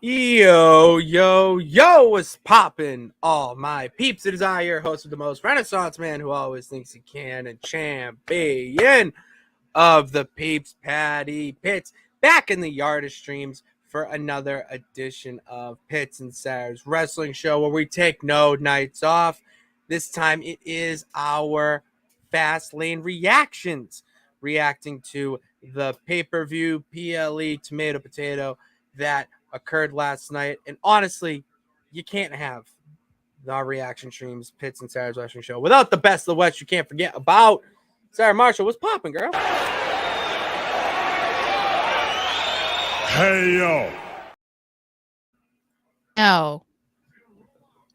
Yo, what's poppin'? All my peeps, it is I, your host of the most Renaissance man who always thinks he can, and champion of the peeps, Patty Pitts, back in the yard of streams for another edition of Pitts and Sara's wrestling show where we take no nights off. This time it is our Fastlane reactions, reacting to the pay-per-view PLE Tomato Potato that occurred last night. And honestly, you can't have the reaction streams, Pitts and Sara's wrestling show, without the best of the West. You can't forget about Sara Marshall. What's popping, girl? Hey, yo. Oh.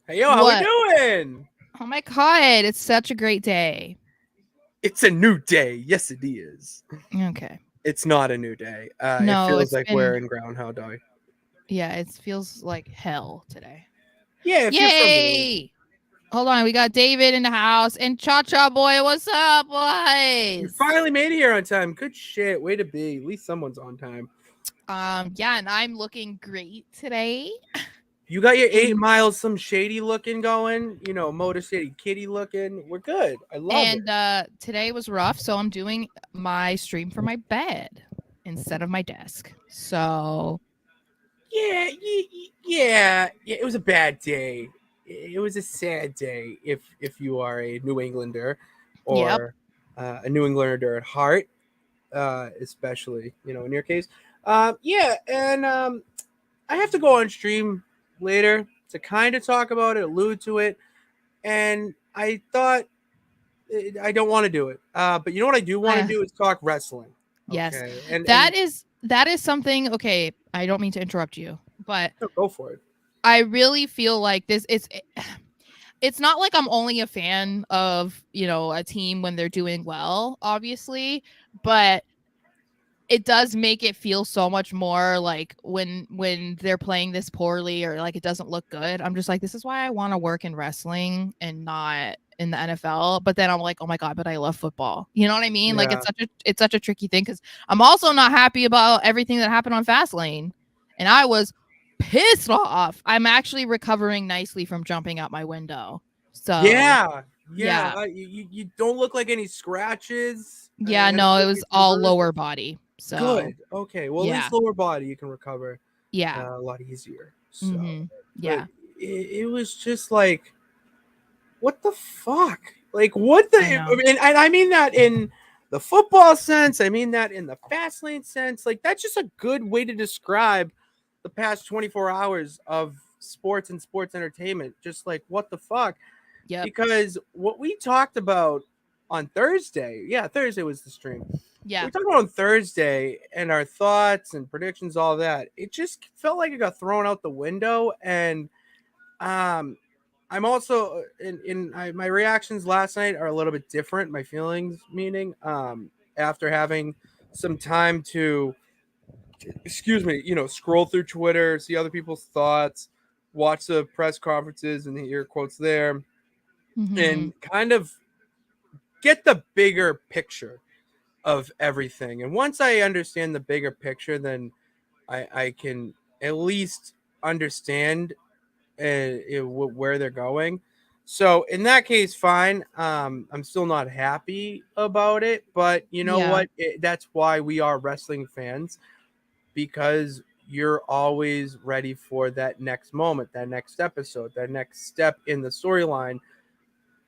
Hey, yo, how we doing? Oh, my God. It's such a great day. It's a new day. Yes, it is. Okay. It's not a new day. No, it feels like we're in Groundhog Day. Yeah, it feels like hell today. Yeah. Yay! Hold on. We got David in the house and Cha-Cha Boy. What's up, boys? You finally made it here on time. Good shit. Way to be. At least someone's on time. Yeah, and I'm looking great today. You got your 8 miles, some shady looking going, Motor City Kitty looking. We're good. I love it. And today was rough, so I'm doing my stream from my bed instead of my desk. So Yeah, it was a bad day. It was a sad day if you are a New Englander or a New Englander at heart, especially, in your case. I have to go on stream later to kind of talk about it, allude to it, and I thought I don't want to do it. But you know what I do want to do is talk wrestling. Yes, okay? that is something. Okay, I don't mean to interrupt you, but go for it. I really feel like this. It's not like I'm only a fan of a team when they're doing well, obviously, but it does make it feel so much more like when they're playing this poorly or like it doesn't look good. I'm just like, this is why I want to work in wrestling and not in the NFL. But then I'm like, oh my God, but I love football. You know what I mean? Yeah. Like it's such a tricky thing because I'm also not happy about everything that happened on Fastlane. And I was pissed off. I'm actually recovering nicely from jumping out my window. So yeah. You don't look like any scratches. Yeah, no, it was all lower body. So good. Okay. Well, at least lower body you can recover. Yeah. A lot easier. So yeah. It was just like, what the fuck? Like, what the? I mean that in the football sense. I mean that in the Fastlane sense. Like, that's just a good way to describe the past 24 hours of sports and sports entertainment. Just like, what the fuck? Yeah. Because what we talked about on Thursday, Thursday was the stream. Yeah. We talked about on Thursday and our thoughts and predictions, all that. It just felt like it got thrown out the window. And I'm also my reactions last night are a little bit different. My feelings, meaning after having some time to, scroll through Twitter, see other people's thoughts, watch the press conferences and the air quotes there, and kind of get the bigger picture of everything. And once I understand the bigger picture, then I can at least understand where they're going. So in that case, fine. I'm still not happy about it, but you know what? That's why we are wrestling fans, because you're always ready for that next moment, that next episode, that next step in the storyline.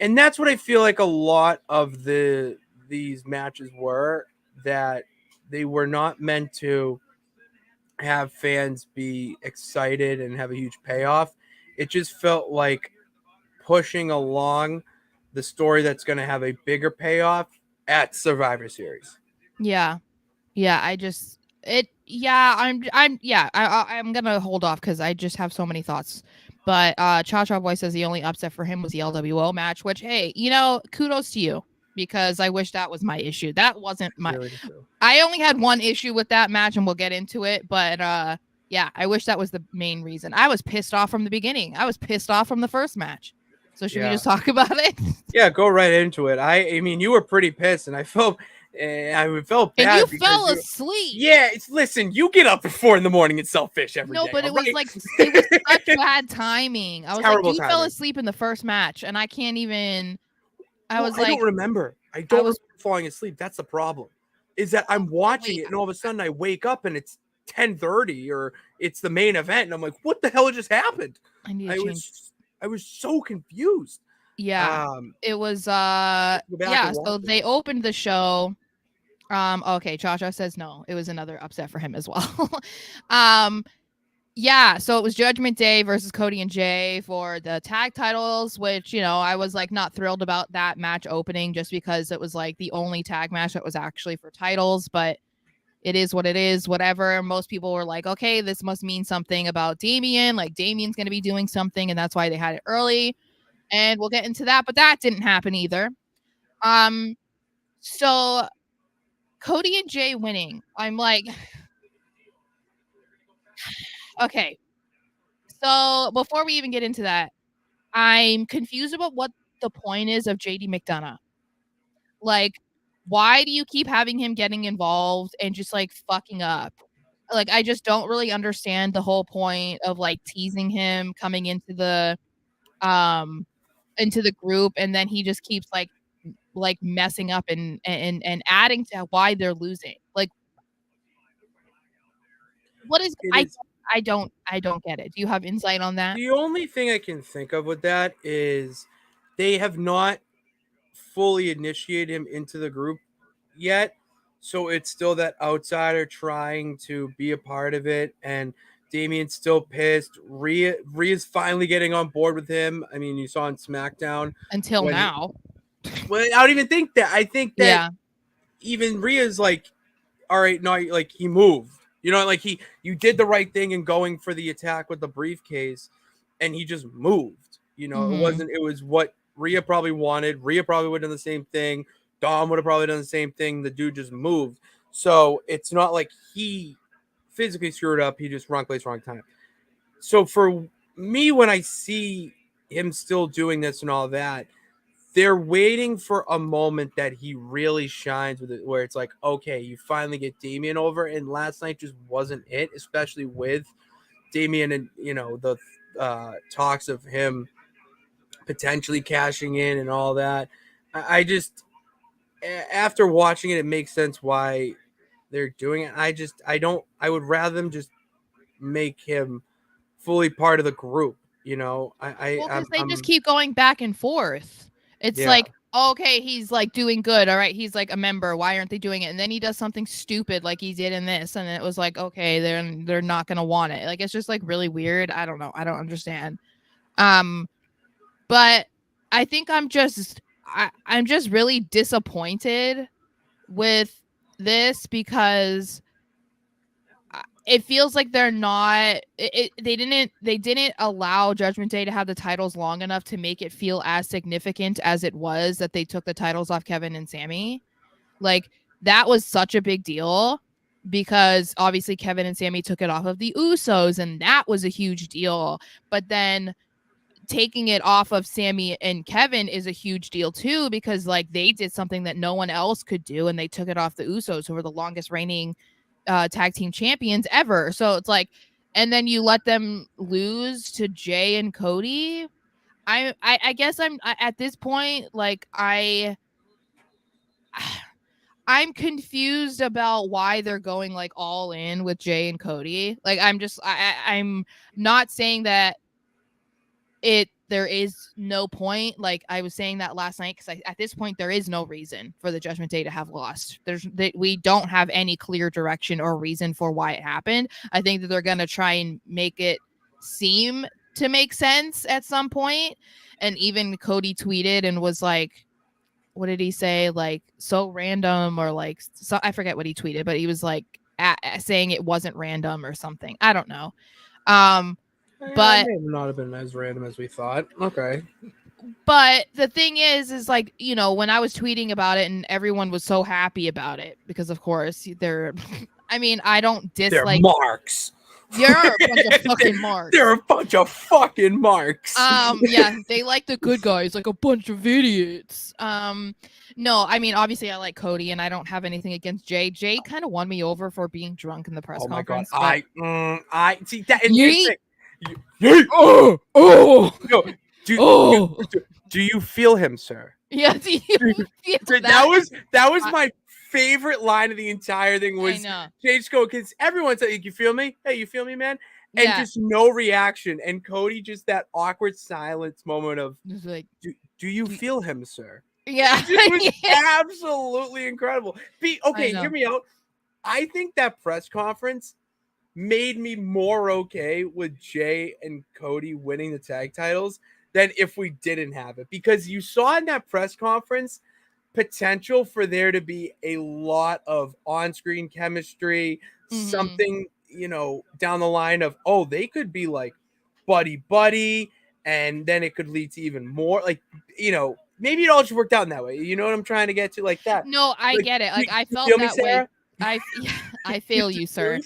And that's what I feel like a lot of these matches were, that they were not meant to have fans be excited and have a huge payoff. It just felt like pushing along the story that's going to have a bigger payoff at Survivor Series. I'm gonna hold off because I just have so many thoughts. But Cha-Cha Boy says the only upset for him was the LWO match, which, hey, kudos to you, because I wish that was my issue. That wasn't my really. I only had one issue with that match, and we'll get into it, but I wish that was the main reason. I was pissed off from the beginning. I was pissed off from the first match. So should we just talk about it? Yeah, go right into it. I mean, you were pretty pissed, and I felt And I felt And bad you because fell asleep. listen, you get up at 4 a.m. and sell fish every No, day. but All it was right? like it was such bad timing. I was like, Terrible you fell timing. asleep in the first match, and I can't even. I Well, was I don't like, remember. I I don't was. remember falling asleep. That's the problem. Is that I'm Oh watching wait, it and all of a sudden I wake up and it's 10:30 or it's the main event and I'm like, what the hell just happened? I need to I change. was I was so confused. Yeah, Um, it was. go back Yeah. and watch So it. they opened the show. Okay, Chacha says no. It was another upset for him as well. um, yeah, so it was Judgment Day versus Cody and Jay for the tag titles, which, I was like not thrilled about that match opening just because it was like the only tag match that was actually for titles, but it is what it is, whatever. Most people were like, okay, this must mean something about Damian. Like Damian's going to be doing something, and that's why they had it early. And we'll get into that, but that didn't happen either. So Cody and Jay winning. I'm like, okay. So before we even get into that, I'm confused about what the point is of JD McDonough. Like, why do you keep having him getting involved and just like fucking up? Like, I just don't really understand the whole point of like teasing him coming um into the group, and then he just keeps like messing up and adding to why they're losing. Like, what is It is I don't get it. Do you have insight on that? the only thing I can think of with that is they have not fully initiated him into the group yet. So it's still that outsider trying to be a part of it. And Damien's still pissed. Rhea's finally getting on board with him. I mean, you saw on SmackDown Until when he. now. Well, I don't even think that. I think that Yeah. even Rhea's like, all right, no, like he moved. Like you did the right thing in going for the attack with the briefcase, and he just moved. It Mhm. wasn't. It was what Rhea probably wanted. Rhea probably would have done the same thing. Dom would have probably done the same thing. The dude just moved. So it's not like he physically screwed up. He just wrong place, wrong time. So for me, when I see him still doing this and all that, they're waiting for a moment that he really shines with it, where it's like, okay, you finally get Damian over, and last night just wasn't it, especially with Damian and the talks of him potentially cashing in and all that. I just after watching it, it makes sense why they're doing it. I would rather them just make him fully part of the group. Well, because they just I'm keep going back and forth. It's yeah. like, okay, he's like doing good. All right, he's like a member. Why aren't they doing it? And then he does something stupid like he did in this, and it was like, okay, they're not gonna want it. Like it's just like really weird. I don't know. I don't understand. Um, but I think I'm just really disappointed with this because it feels like they're not they didn't allow Judgment Day to have the titles long enough to make it feel as significant as it was that they took the titles off Kevin and Sammy. Like that was such a big deal because obviously Kevin and Sammy took it off of the Usos and that was a huge deal. But then taking it off of Sammy and Kevin is a huge deal too because like they did something that no one else could do and they took it off the Usos who were the longest reigning tag team champions ever. So it's like, and then you let them lose to Jay and Cody. I guess at this point like I'm confused about why they're going like all in with Jay and Cody. Like I'm not saying that there is no point. Like I was saying that last night because at this point there is no reason for the Judgment Day to have lost. We don't have any clear direction or reason for why it happened. I think that they're gonna try and make it seem to make sense at some point. And even Cody tweeted and was like, what did he say? Like so random or like so I forget what he tweeted, but he was like saying it wasn't random or something. I don't know. It But may not have been as random as we thought. Okay. But the thing is like, when I was tweeting about it and everyone was so happy about it because of course they're I mean, I don't They're dislike marks. There are a bunch of fucking marks. They're a bunch of fucking marks. Yeah, they like the good guys, like a bunch of idiots. No, I mean, obviously I like Cody and I don't have anything against Jay. Jay kind of won me over for being drunk in the press Oh my god. conference. I see that, and here's the thing. Oh, No, oh. do you feel him, sir? Yeah, do you feel That was my favorite line of the entire thing was Jay just go, because everyone's like, you feel me? Hey, you feel me, man? And Yeah. just no reaction. And Cody just that awkward silence moment of Just like, do you feel him, sir? yeah. It was absolutely incredible. Okay, hear me out. I think that press conference made me more okay with Jay and Cody winning the tag titles than if we didn't have it, because you saw in that press conference potential for there to be a lot of on-screen chemistry, something, down the line of, oh, they could be like buddy, and then it could lead to even more, like, maybe it all just worked out in that way. You know what I'm trying to get to, like that. No, I get it. Like, I felt that way. I fail you, sir.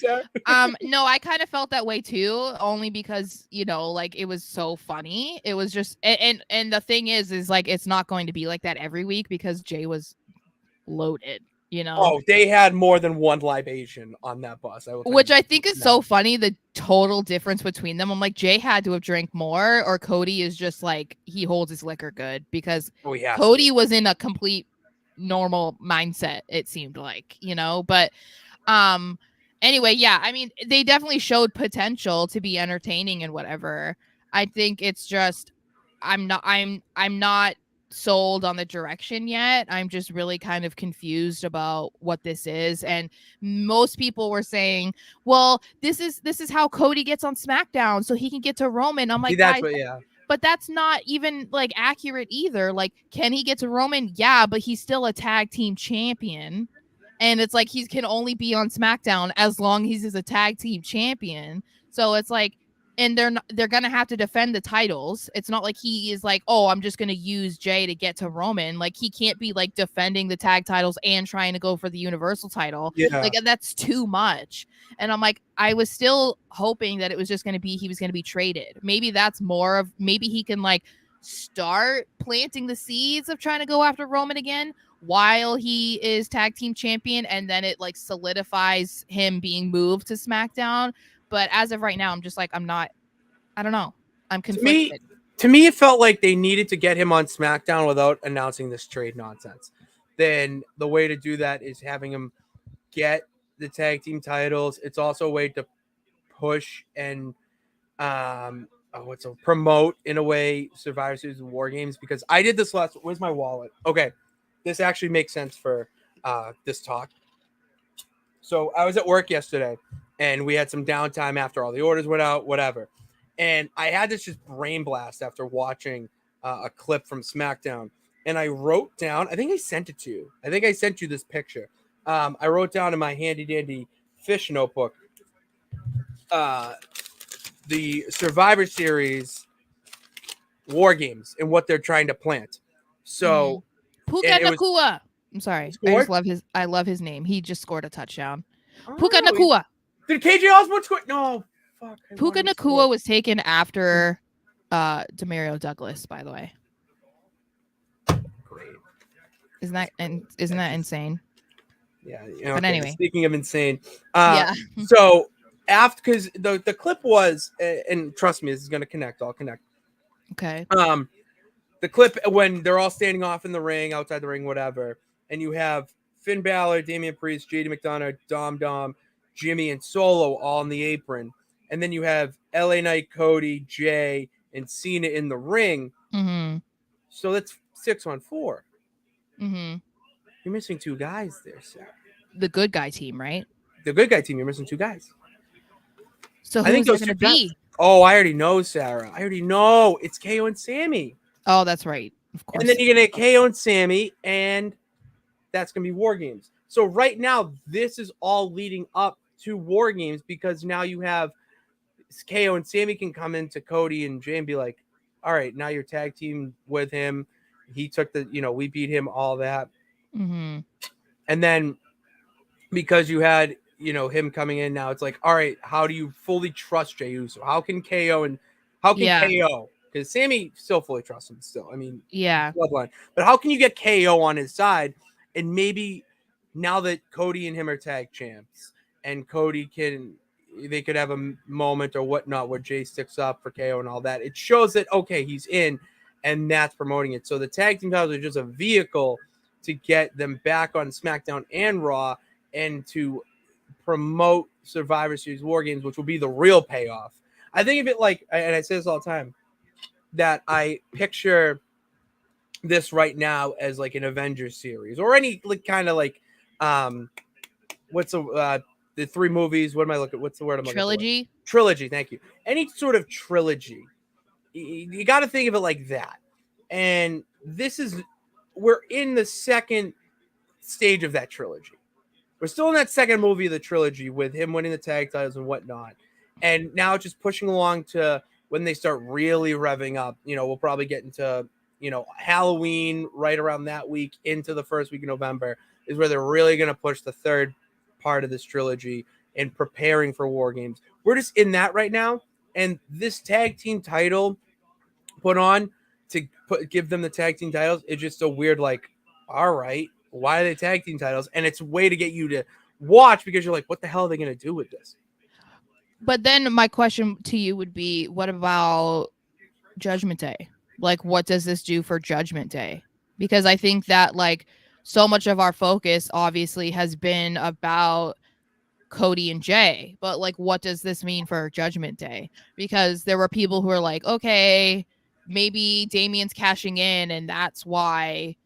No, I kind of felt that way too, only because, like, it was so funny. It was just, and the thing is like, it's not going to be like that every week because Jay was loaded, Oh, they had more than one libation on that bus. Which I think is so funny, the total difference between them. I'm like, Jay had to have drank more, or Cody is just like, he holds his liquor good, because Cody was in a complete normal mindset, it seemed like, but anyway, yeah, I mean, they definitely showed potential to be entertaining and whatever. I think it's just I'm not sold on the direction yet. I'm just really kind of confused about what this is. And most people were saying, well, this is how Cody gets on SmackDown so he can get to Roman. I'm like, but that's not even like accurate either. Like, can he get to Roman? Yeah, but he's still a tag team champion. And it's like, he can only be on SmackDown as long as he's a tag team champion. So it's like, and they're gonna have to defend the titles. It's not like he is like, oh, I'm just gonna use Jay to get to Roman. Like, he can't be like defending the tag titles and trying to go for the Universal title. Yeah. Like, that's too much. And I'm like, I was still hoping that it was just gonna be, he was gonna be traded. Maybe that's more of, maybe he can like start planting the seeds of trying to go after Roman again while he is tag team champion, and then it like solidifies him being moved to SmackDown. But as of right now, I'm just like, I don't know. I'm conflicted. To me, it felt like they needed to get him on SmackDown without announcing this trade nonsense. Then the way to do that is having him get the tag team titles. It's also a way to push and promote, in a way, Survivor Series and War Games, because I did this last. Where's my wallet? Okay, this actually makes sense for this talk. So I was at work yesterday, and we had some downtime after all the orders went out, whatever. And I had this just brain blast after watching a clip from SmackDown. And I wrote down, I think I sent it to you. I think I sent you this picture. I wrote down in my handy dandy fish notebook the Survivor Series War Games and what they're trying to plant. So Puka Nakua. I'm sorry. I love his name. He just scored a touchdown. Puka Nakua. Did KJ Osborne score? No. Fuck. Puka Nakua was taken after Demario Douglas, by the way. Great. Isn't that insane? Yeah. But anyway. Speaking of insane. Yeah. So after, because the clip was, and trust me, this is going to connect. I'll connect. Okay. The clip when they're all standing off in the ring, outside the ring, whatever, and you have Finn Balor, Damian Priest, JD McDonough, Dom, Jimmy, and Solo all in the apron, and then you have LA Knight, Cody, Jay, and Cena in the ring. Mm-hmm. So that's 6-on-4. Mm-hmm. You're missing two guys there, Sarah. The good guy team, right? The good guy team. You're missing two guys. So who's it going to be? Oh, I already know, Sarah. I already know. It's KO and Sammy. Oh, that's right. Of course. And then you're going to get KO and Sammy, and that's going to be War Games. So right now, this is all leading up to War Games, because now you have KO and Sammy can come into Cody and Jay and be like, all right, now you're tag team with him. He took we beat him, all that. Mm-hmm. And then because you had him coming in now, it's like, all right, how do you fully trust Jey Uso? How can Yeah. KO? Because Sammy still fully trusts him still. I mean, Yeah. bloodline. But how can you get KO on his side? And maybe now that Cody and him are tag champs, and they could have a moment or whatnot where Jay sticks up for KO and all that. It shows that, okay, he's in, and that's promoting it. So the tag team titles are just a vehicle to get them back on SmackDown and Raw, and to promote Survivor Series War Games, which will be the real payoff. I think of it like, and I say this all the time, that I picture this right now as like an Avengers series or any like kind of like what's the three movies? What am I looking? What's the word I'm looking for? Trilogy. Trilogy. Thank you. Any sort of trilogy. You got to think of it like that. And we're in the second stage of that trilogy. We're still in that second movie of the trilogy with him winning the tag titles and whatnot. And now it's just pushing along to when they start really revving up. We'll probably get into, Halloween right around that week into the first week of November is where they're really going to push the third part of this trilogy and preparing for War Games. We're just in that right now. And this tag team title put on to give them the tag team titles is just a weird, like, all right, why are they tag team titles? And it's a way to get you to watch because you're like, what the hell are they going to do with this? But then my question to you would be, what about Judgment Day? Like, what does this do for Judgment Day? Because I think that like so much of our focus obviously has been about Cody and Jay, but like, what does this mean for Judgment Day? Because there were people who are like, okay, maybe Damien's cashing in and that's why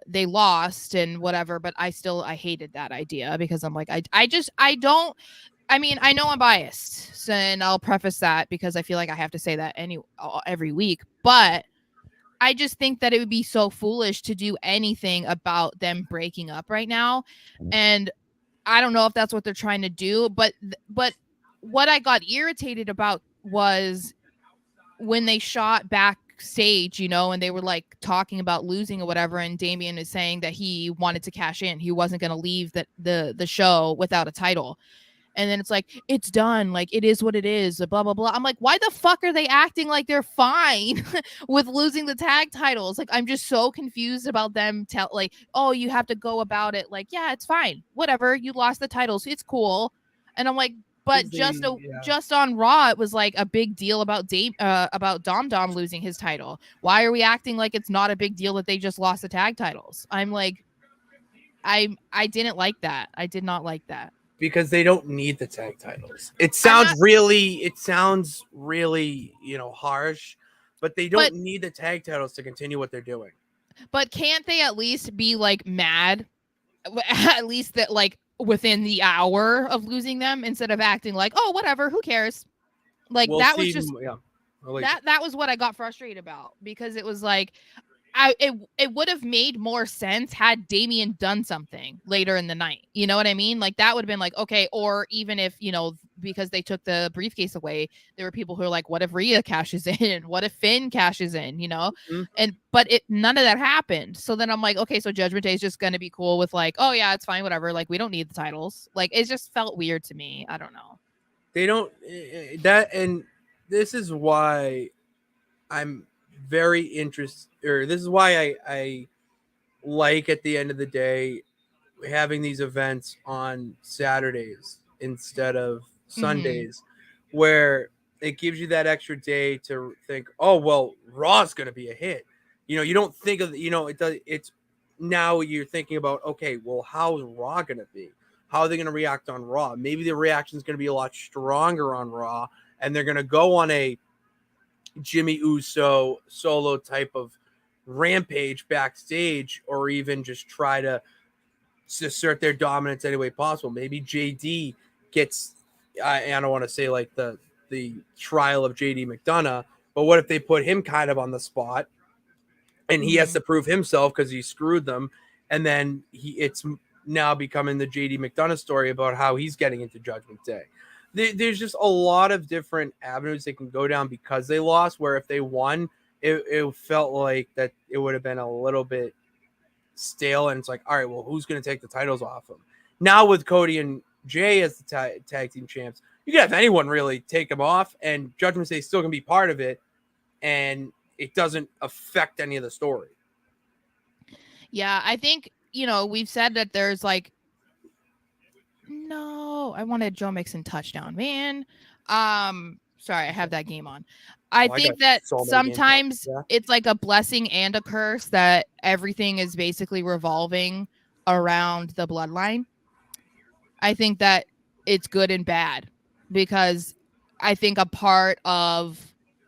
they lost and whatever, but I hated that idea because I'm like, I don't, I mean, I know I'm biased, and I'll preface that because I feel like I have to say that every week, but I just think that it would be so foolish to do anything about them breaking up right now. And I don't know if that's what they're trying to do, but what I got irritated about was when they shot backstage, and they were like talking about losing or whatever, and Damien is saying that he wanted to cash in. He wasn't going to leave the show without a title. And then it's like, it's done. Like, it is what it is, blah, blah, blah. I'm like, why the fuck are they acting like they're fine with losing the tag titles? Like, I'm just so confused about them like, oh, you have to go about it. Like, yeah, it's fine. Whatever. You lost the titles. It's cool. And I'm like, but just on Raw, it was like a big deal about Dom Dom losing his title. Why are we acting like it's not a big deal that they just lost the tag titles? I'm like, I didn't like that. I did not like that. Because they don't need the tag titles. It sounds really, harsh, but they don't need the tag titles to continue what they're doing. But can't they at least be like mad? At least that like within the hour of losing them instead of acting like, oh, whatever, who cares? Like was just that was what I got frustrated about because it was like, it would have made more sense had Damien done something later in the night. You know what I mean? Like that would have been like, okay, or even if, because they took the briefcase away, there were people who are like, what if Rhea cashes in? What if Finn cashes in? Mm-hmm. But none of that happened. So then I'm like, okay, so Judgment Day is just going to be cool with like, oh yeah, it's fine, whatever. Like we don't need the titles. Like it just felt weird to me. I don't know. They don't and this is why I'm very interested, or this is why I like at the end of the day having these events on Saturdays instead of Sundays, where it gives you that extra day to think, oh well, Raw's going to be a hit. You don't think of it does. It's now you're thinking about, okay, well, how's Raw going to be? How are they going to react on Raw? Maybe the reaction is going to be a lot stronger on Raw, and they're going to go on a Jimmy Uso solo type of rampage backstage, or even just try to assert their dominance any way possible. Maybe JD gets, I don't want to say like the trial of JD McDonough, but what if they put him kind of on the spot and he has to prove himself because he screwed them, and then it's now becoming the JD McDonough story about how he's getting into Judgment Day. There's just a lot of different avenues they can go down because they lost, where if they won, it felt like that it would have been a little bit stale, and it's like, all right, well, who's going to take the titles off them? Now with Cody and Jay as the tag team champs. You can have anyone really take them off, and Judgment Day still can be part of it, and it doesn't affect any of the story. Yeah, I think, we've said that there's like, no, I wanted Joe Mixon touchdown, man. Sorry, I have that game on. I think that sometimes it's like a blessing and a curse that everything is basically revolving around the bloodline. I think that it's good and bad, because I think a part of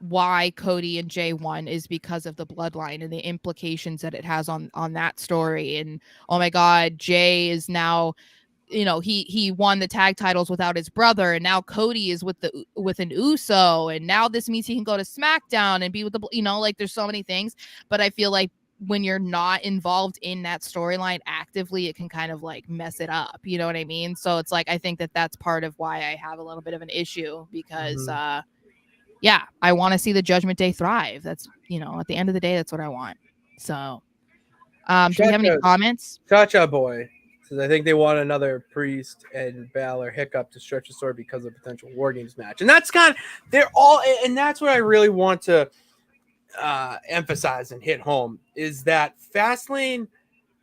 why Cody and Jay won is because of the bloodline and the implications that it has on that story. And oh my God, Jay is now, he won the tag titles without his brother, and now Cody is with an Uso, and now this means he can go to SmackDown and be with like there's so many things. But I feel like when you're not involved in that storyline actively, it can kind of like mess it up. You know what I mean? So it's like, I think that that's part of why I have a little bit of an issue, because yeah, I want to see the Judgment Day thrive. That's, at the end of the day, that's what I want. So do we have any comments? Cha-Cha Boy says, I think they want another Priest and Balor hiccup to stretch the story because of potential War Games match. And that's and that's what I really want to emphasize and hit home, is that Fastlane,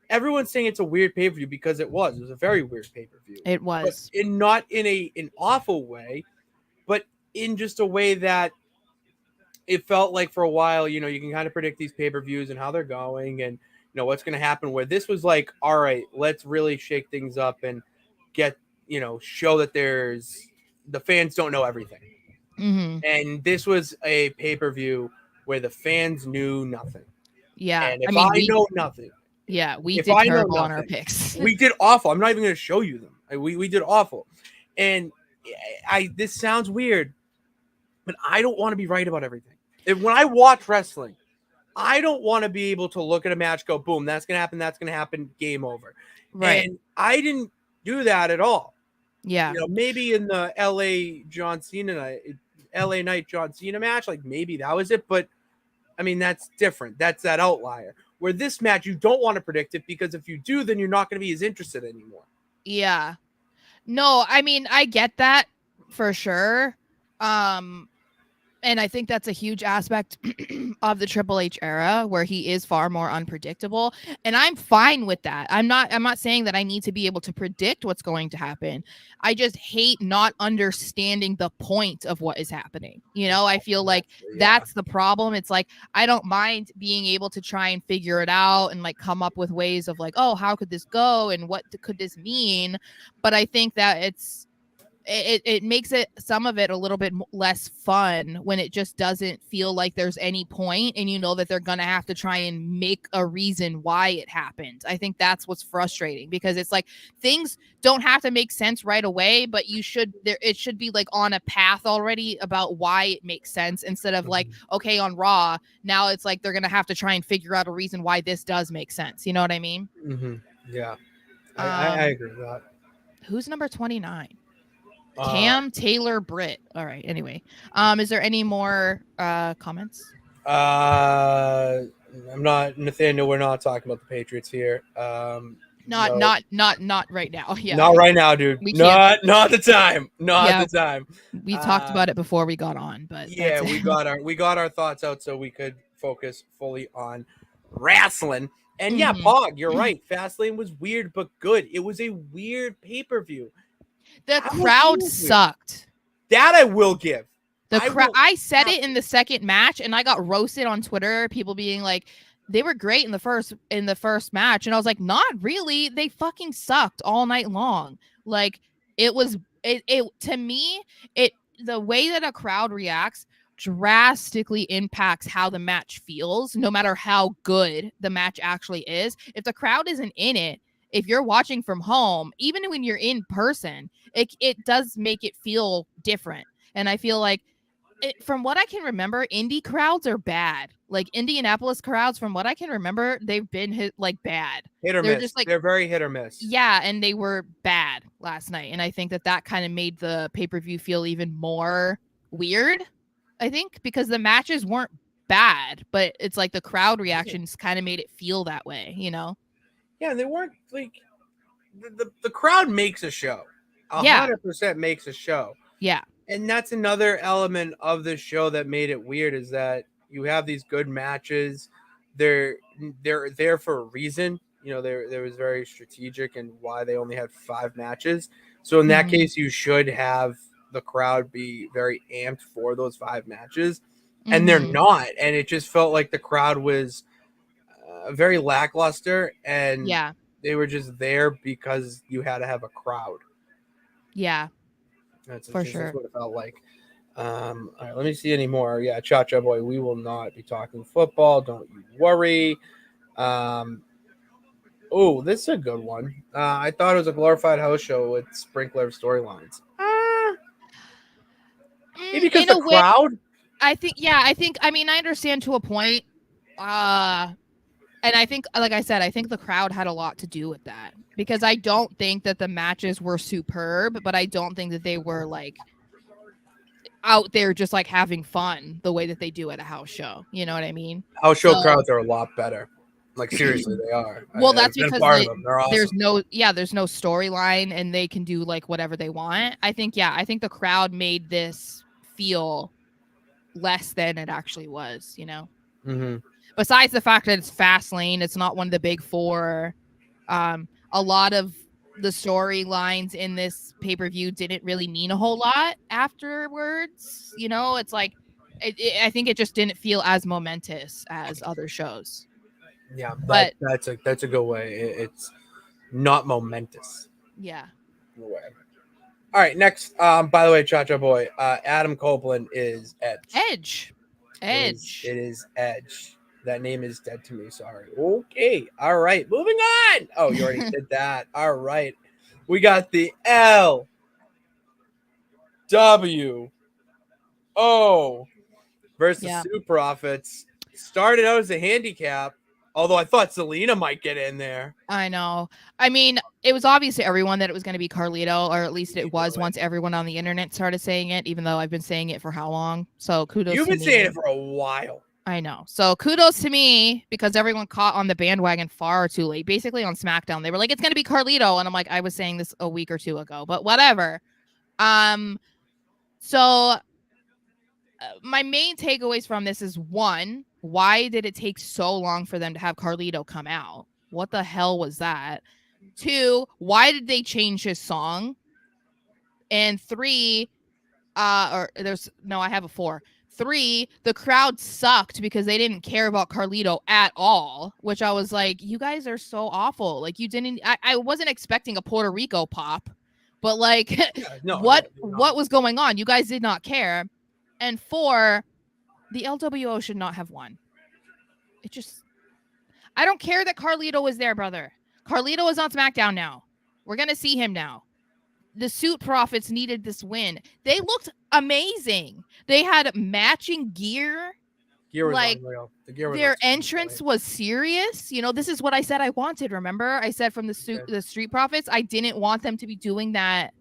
everyone's saying it's a weird pay-per-view because it was a very weird pay-per-view. It was. But not in an awful way, but in just a way that it felt like for a while, you can kind of predict these pay-per-views and how they're going and what's going to happen, where this was like, all right, let's really shake things up and get, show that the fans don't know everything. Mm-hmm. And this was a pay-per-view where the fans knew nothing. Yeah. And if we know nothing. Yeah, we did terrible on our picks. We did awful. I'm not even going to show you them. We did awful. And this sounds weird, but I don't want to be right about everything. When I watch wrestling, I don't want to be able to look at a match, go, boom, that's going to happen, game over. Right. And I didn't do that at all. Yeah. Maybe in the LA Knight John Cena match, like maybe that was it. But, I mean, that's different. That's that outlier. Where this match, you don't want to predict it, because if you do, then you're not going to be as interested anymore. Yeah. No, I mean, I get that for sure. And I think that's a huge aspect of the Triple H era, where he is far more unpredictable. And I'm fine with that. I'm not saying that I need to be able to predict what's going to happen. I just hate not understanding the point of what is happening. I feel like that's the problem. It's like, I don't mind being able to try and figure it out and like come up with ways of like, oh, how could this go? And what could this mean? But I think that it makes some of it a little bit less fun when it just doesn't feel like there's any point, and that they're gonna have to try and make a reason why it happened. I think that's what's frustrating, because it's like things don't have to make sense right away, but it should be like on a path already about why it makes sense, instead of like, okay, on Raw now it's like they're gonna have to try and figure out a reason why this does make sense. You know what I mean? Mm-hmm. Yeah, I agree with that. Who's number 29? Cam Taylor Britt. All right. Anyway, is there any more comments? I'm not, Nathaniel. We're not talking about the Patriots here. Not right now. Yeah. Not right now, dude. Not the time. Not the time. We talked about it before we got on, but yeah, we got our thoughts out so we could focus fully on wrestling. And yeah, Pog, you're right. Fastlane was weird but good. It was a weird pay-per-view. The crowd sucked. That I will give. I said it in the second match, and I got roasted on Twitter. People being like, they were great in the first match, and I was like, not really. They fucking sucked all night long. Like it to me, the way that a crowd reacts drastically impacts how the match feels, no matter how good the match actually is. If the crowd isn't in it, if you're watching from home, even when you're in person, it does make it feel different. And I feel like, from what I can remember, indie crowds are bad. Like Indianapolis crowds, from what I can remember, they've been bad. Hit or miss. Just they're very hit or miss. Yeah, and they were bad last night. And I think that kind of made the pay-per-view feel even more weird, I think, because the matches weren't bad, but it's like the crowd reactions kind of made it feel that way, Yeah, they weren't like the crowd makes a show. Yeah. 100% makes a show. Yeah. And that's another element of this show that made it weird is that you have these good matches. They're they're there for a reason. There was very strategic in why they only had 5 matches. So in that case, you should have the crowd be very amped for those 5 matches, and they're not. And it just felt like the crowd was very lackluster, and Yeah. they were just there because you had to have a crowd. Yeah. That's For just that's sure. what it felt like. All right, let me see any more. Yeah, Cha Cha Boy, we will not be talking football. Don't you worry. Um, oh, this is a good one. I thought it was a glorified house show with sprinkler storylines. Maybe because In the a way, crowd. I think. Yeah, I mean, I understand to a point. And I think, like I said, I think the crowd had a lot to do with that because I don't think that the matches were superb, but I don't think that they were like out there just like having fun the way that they do at a house show. You know what I mean? House show So, crowds are a lot better. Like seriously, they are. well, I've that's been a because part of them. They're there's awesome. there's no storyline and they can do like whatever they want. I think the crowd made this feel less than it actually was, Mm-hmm. Besides the fact that it's Fastlane, it's not one of the big four. A lot of the storylines in this pay-per-view didn't really mean a whole lot afterwards. It's like I think it just didn't feel as momentous as other shows. Yeah, But that's a good way. It's not momentous. yeah. Way. All right, next. By the way, Cha Cha Boy, Adam Copeland is Edge. Edge. It is Edge. That name is dead to me. Sorry. Okay. All right. Moving on. Oh, you already did that. All right. We got the LWO versus Yeah. Sioux Profits. Started out as a handicap, although I thought Selena might get in there. I know. I mean, it was obvious to everyone that it was going to be Carlito, or at least it was once everyone on the internet started saying it, even though I've been saying it for how long? So kudos to me. You've been saying it for a while. I know. So kudos to me because everyone caught on the bandwagon far too late. Basically on SmackDown, they were like, it's going to be Carlito. And I'm like, I was saying this a week or two ago, but whatever. So my main takeaways from this is 1, why did it take so long for them to have Carlito come out? What the hell was that? 2, why did they change his song? And 3, I have a 4. 3, the crowd sucked because they didn't care about Carlito at all, which I was like, you guys are so awful. Like I wasn't expecting a Puerto Rico pop, but like what was going on? You guys did not care. And 4, the LWO should not have won. I don't care that Carlito was there, brother. Carlito is on SmackDown now. We're going to see him now. The Suit Profits needed this win. They looked amazing. They had matching gear. Gear was like unreal. The gear was their entrance was serious. This is what I said I wanted. Remember, I said from the Street Profits, I didn't want them to be doing that.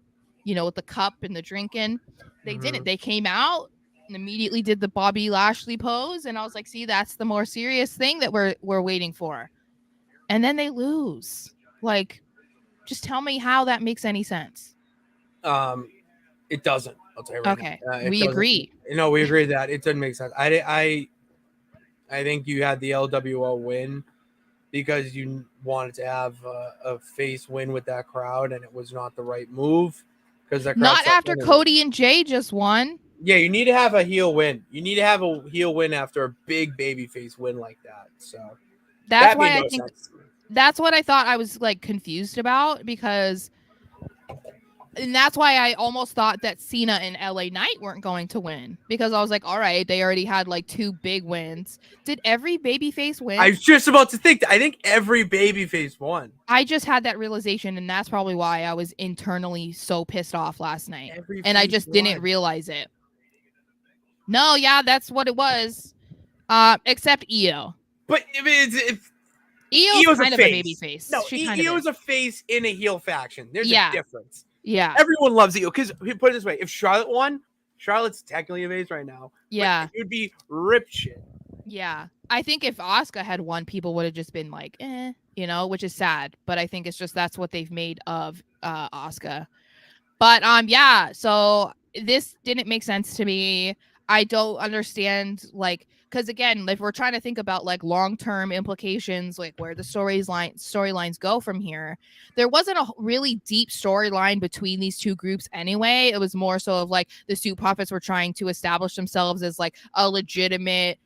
With the cup and the drinking. They didn't. They came out and immediately did the Bobby Lashley pose, and I was like, "See, that's the more serious thing that we're waiting for." And then they lose. Like, just tell me how that makes any sense. It doesn't. I'll tell you right now. Okay, we agree. No, we agree that it doesn't make sense. I think you had the LWO win because you wanted to have a face win with that crowd, and it was not the right move because that crowd not after Cody and Jay just won. Yeah, you need to have a heel win. You need to have a heel win after a big babyface win like that. So that's why I think that's what I thought I was like confused about because. And that's why I almost thought that Cena and LA Knight weren't going to win because I was like, all right, they already had like 2 big wins. Did every babyface win? I was just about to think that. I think every babyface won. I just had that realization, and that's probably why I was internally so pissed off last night. And I just didn't realize it. No, yeah, that's what it was. Except Io. But Io's kind of a babyface. No, Io's a face in a heel faction. There's a difference. Yeah. Everyone loves Io because put it this way: if Charlotte won, Charlotte's technically a face right now. Yeah. It would be rip shit. Yeah. I think if Asuka had won, people would have just been like, which is sad. But I think it's just that's what they've made of Asuka. But yeah, so this didn't make sense to me. I don't understand, like, because again, if we're trying to think about like long-term implications, like where the storylines go from here, there wasn't a really deep storyline between these two groups anyway. It was more so of like the Soup Profits were trying to establish themselves as like a legitimate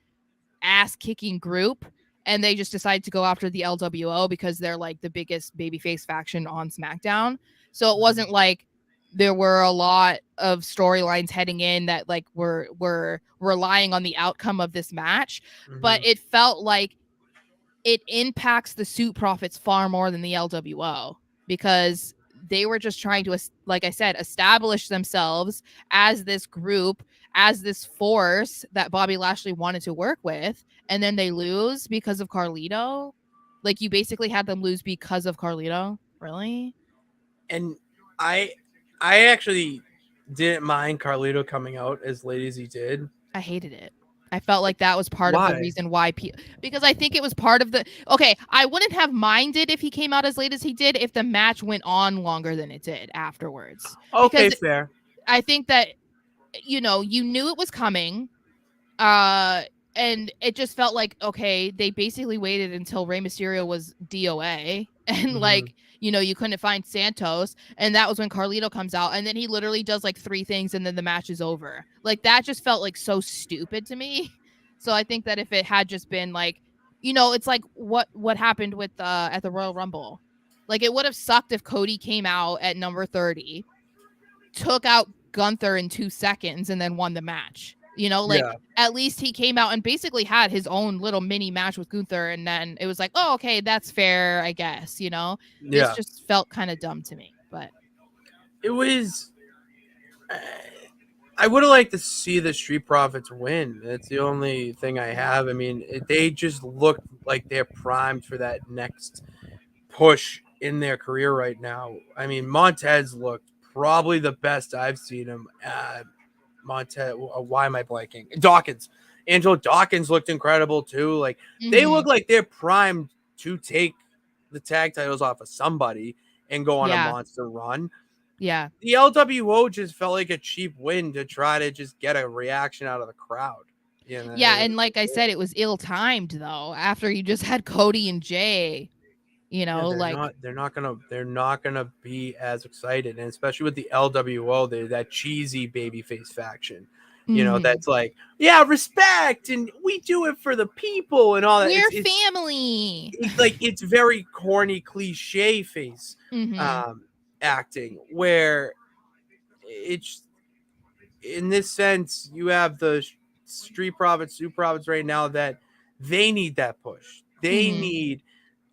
ass-kicking group, and they just decided to go after the LWO because they're like the biggest babyface faction on SmackDown. So it wasn't like there were a lot of storylines heading in that like were relying on the outcome of this match, but it felt like it impacts the Soup Profits far more than the LWO, because they were just trying to, like I said, establish themselves as this group, as this force that Bobby Lashley wanted to work with, and then they lose because of Carlito. Like, you basically had them lose because of Carlito. Really? And I actually didn't mind Carlito coming out as late as he did. I hated it. I felt like that was part of the Why? reason why because I think it was part of the okay, I wouldn't have minded if he came out as late as he did if the match went on longer than it did afterwards. Okay, Because fair. I think that you knew it was coming. Uh and it just felt like, okay, they basically waited until Rey Mysterio was DOA and like, you couldn't find Santos, and that was when Carlito comes out, and then he literally does like 3 things and then the match is over. Like, that just felt like so stupid to me. So I think that if it had just been like, it's like what happened with at the Royal Rumble. Like, it would have sucked if Cody came out at number 30, took out Gunther in 2 seconds, and then won the match. Like, at least he came out and basically had his own little mini match with Gunther, and then it was like, oh, okay, that's fair, I guess. This just felt kind of dumb to me, but it was. I would have liked to see the Street Profits win. That's the only thing I have. I mean, they just look like they're primed for that next push in their career right now. I mean, Montez looked probably the best I've seen him. Montez, why am I blanking? Dawkins. Angelo Dawkins looked incredible too. Like, they look like they're primed to take the tag titles off of somebody and go on a monster run. Yeah. The LWO just felt like a cheap win to try to just get a reaction out of the crowd. Yeah, and like I said, it was ill-timed though. After you just had Cody and Jay, they're not gonna be as excited, and especially with the LWO, they're that cheesy babyface faction. That's like, yeah, respect, and we do it for the people and all that. We're family. It's very corny cliche face acting, where it's in this sense you have the Street Profits, Soup Profits right now that they need that push. They need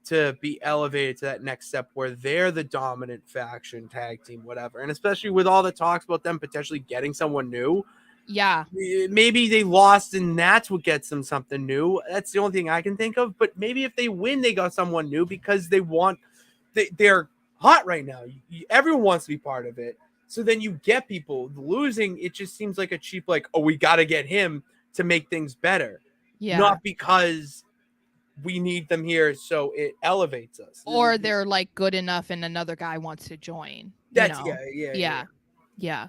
to be elevated to that next step where they're the dominant faction, tag team, whatever. And especially with all the talks about them potentially getting someone new. Yeah. Maybe they lost and that's what gets them something new. That's the only thing I can think of. But maybe if they win, they got someone new because they're hot right now. Everyone wants to be part of it. So then you get people losing. It just seems like a cheap, like, oh, we got to get him to make things better. Yeah. Not because we need them here so it elevates us. Or they're like good enough and another guy wants to join. That's Yeah.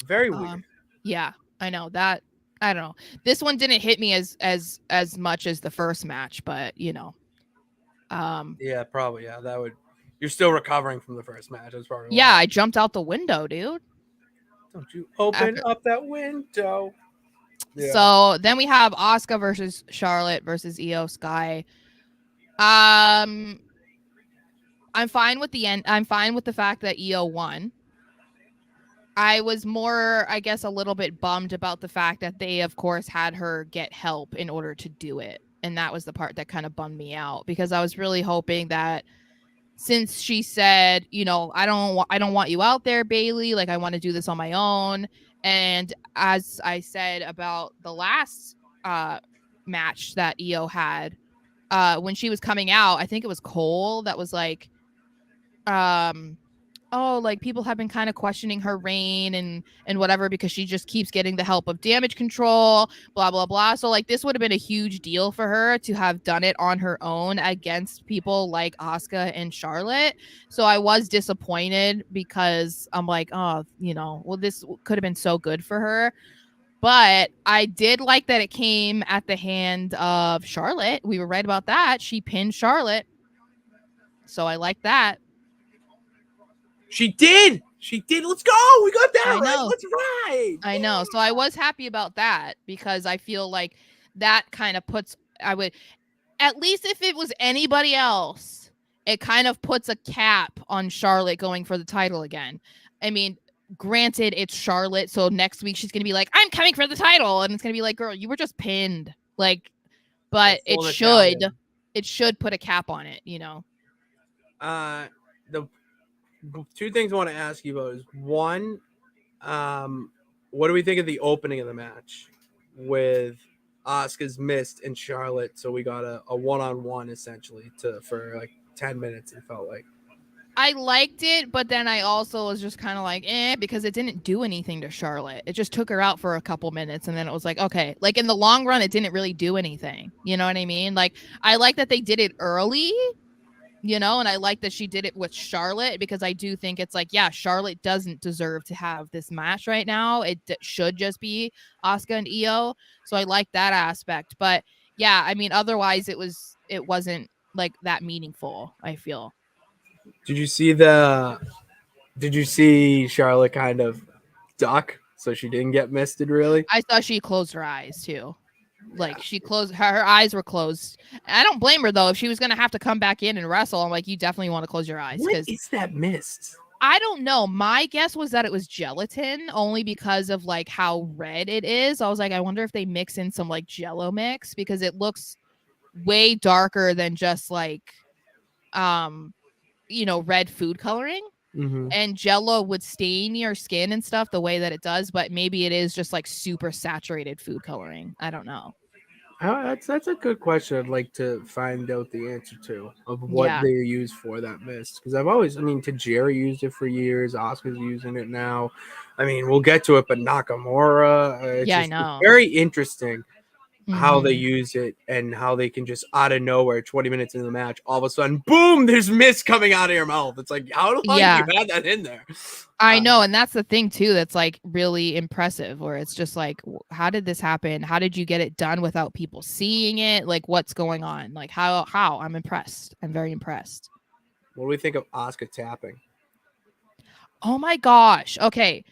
Very weird. Yeah, I know that. I don't know. This one didn't hit me as much as the first match, but Yeah, probably. Yeah, that would. You're still recovering from the first match. That's probably why. I jumped out the window, dude. Don't you open up that window. Yeah. So then we have Asuka versus Charlotte versus Io Sky. I'm fine with the end. I'm fine with the fact that Io won. I was more, I guess, a little bit bummed about the fact that they, of course, had her get help in order to do it. And that was the part that kind of bummed me out, because I was really hoping that since she said, I don't want you out there, Bayley, like, I want to do this on my own. And as I said about the last match that Io had, when she was coming out, I think it was Cole that was like, oh, like people have been kind of questioning her reign and whatever because she just keeps getting the help of damage control, blah blah blah. So like this would have been a huge deal for her to have done it on her own against people like Asuka and Charlotte. So I was disappointed because I'm like, oh, well, this could have been so good for her. But I did like that it came at the hand of Charlotte. We were right about that. She pinned Charlotte. So I like that. She did. Let's go. We got that I right. know. Let's ride. I know. So I was happy about that because I feel like that kind of puts, I would, at least if it was anybody else, it kind of puts a cap on Charlotte going for the title again. I mean, granted, it's Charlotte. So next week she's going to be like, I'm coming for the title. And it's going to be like, girl, you were just pinned. Like, but it should put a cap on it, The two things I want to ask you about is one, what do we think of the opening of the match with Asuka's missed and Charlotte? So we got a one-on-one essentially for like 10 minutes. It felt like I liked it, but then I also was just kind of like, because it didn't do anything to Charlotte. It just took her out for a couple minutes, and then it was like, okay. Like, in the long run, it didn't really do anything. You know what I mean? Like, I like that they did it early, and I like that she did it with Charlotte, because I do think it's like, yeah, Charlotte doesn't deserve to have this match right now. It should just be Asuka and Io. So I like that aspect. But, yeah, I mean, otherwise, it wasn't, like, that meaningful, I feel. Did you see Charlotte kind of duck so she didn't get misted? Really? I saw she closed her eyes too. Like she closed her eyes were closed. I don't blame her though. If she was gonna have to come back in and wrestle, I'm like, you definitely want to close your eyes. What is that mist? I don't know. My guess was that it was gelatin, only because of like how red it is. I was like, I wonder if they mix in some like Jello mix, because it looks way darker than just like red food coloring. Mm-hmm. And Jello would stain your skin and stuff the way that it does, but maybe it is just like super saturated food coloring. I don't know. That's a good question. I'd like to find out the answer to of what they use for that mist, because Tajiri used it for years. Asuka's using it now. I mean, we'll get to it, but Nakamura. I know. It's very interesting how they use it and how they can just out of nowhere, 20 minutes into the match, all of a sudden, boom, there's mist coming out of your mouth. It's like, how long have you had that in there? I know, and that's the thing too that's like really impressive, where it's just like, how did this happen? How did you get it done without people seeing it? Like, what's going on? Like, how? I'm impressed. I'm very impressed. What do we think of Asuka tapping? Oh my gosh. Okay.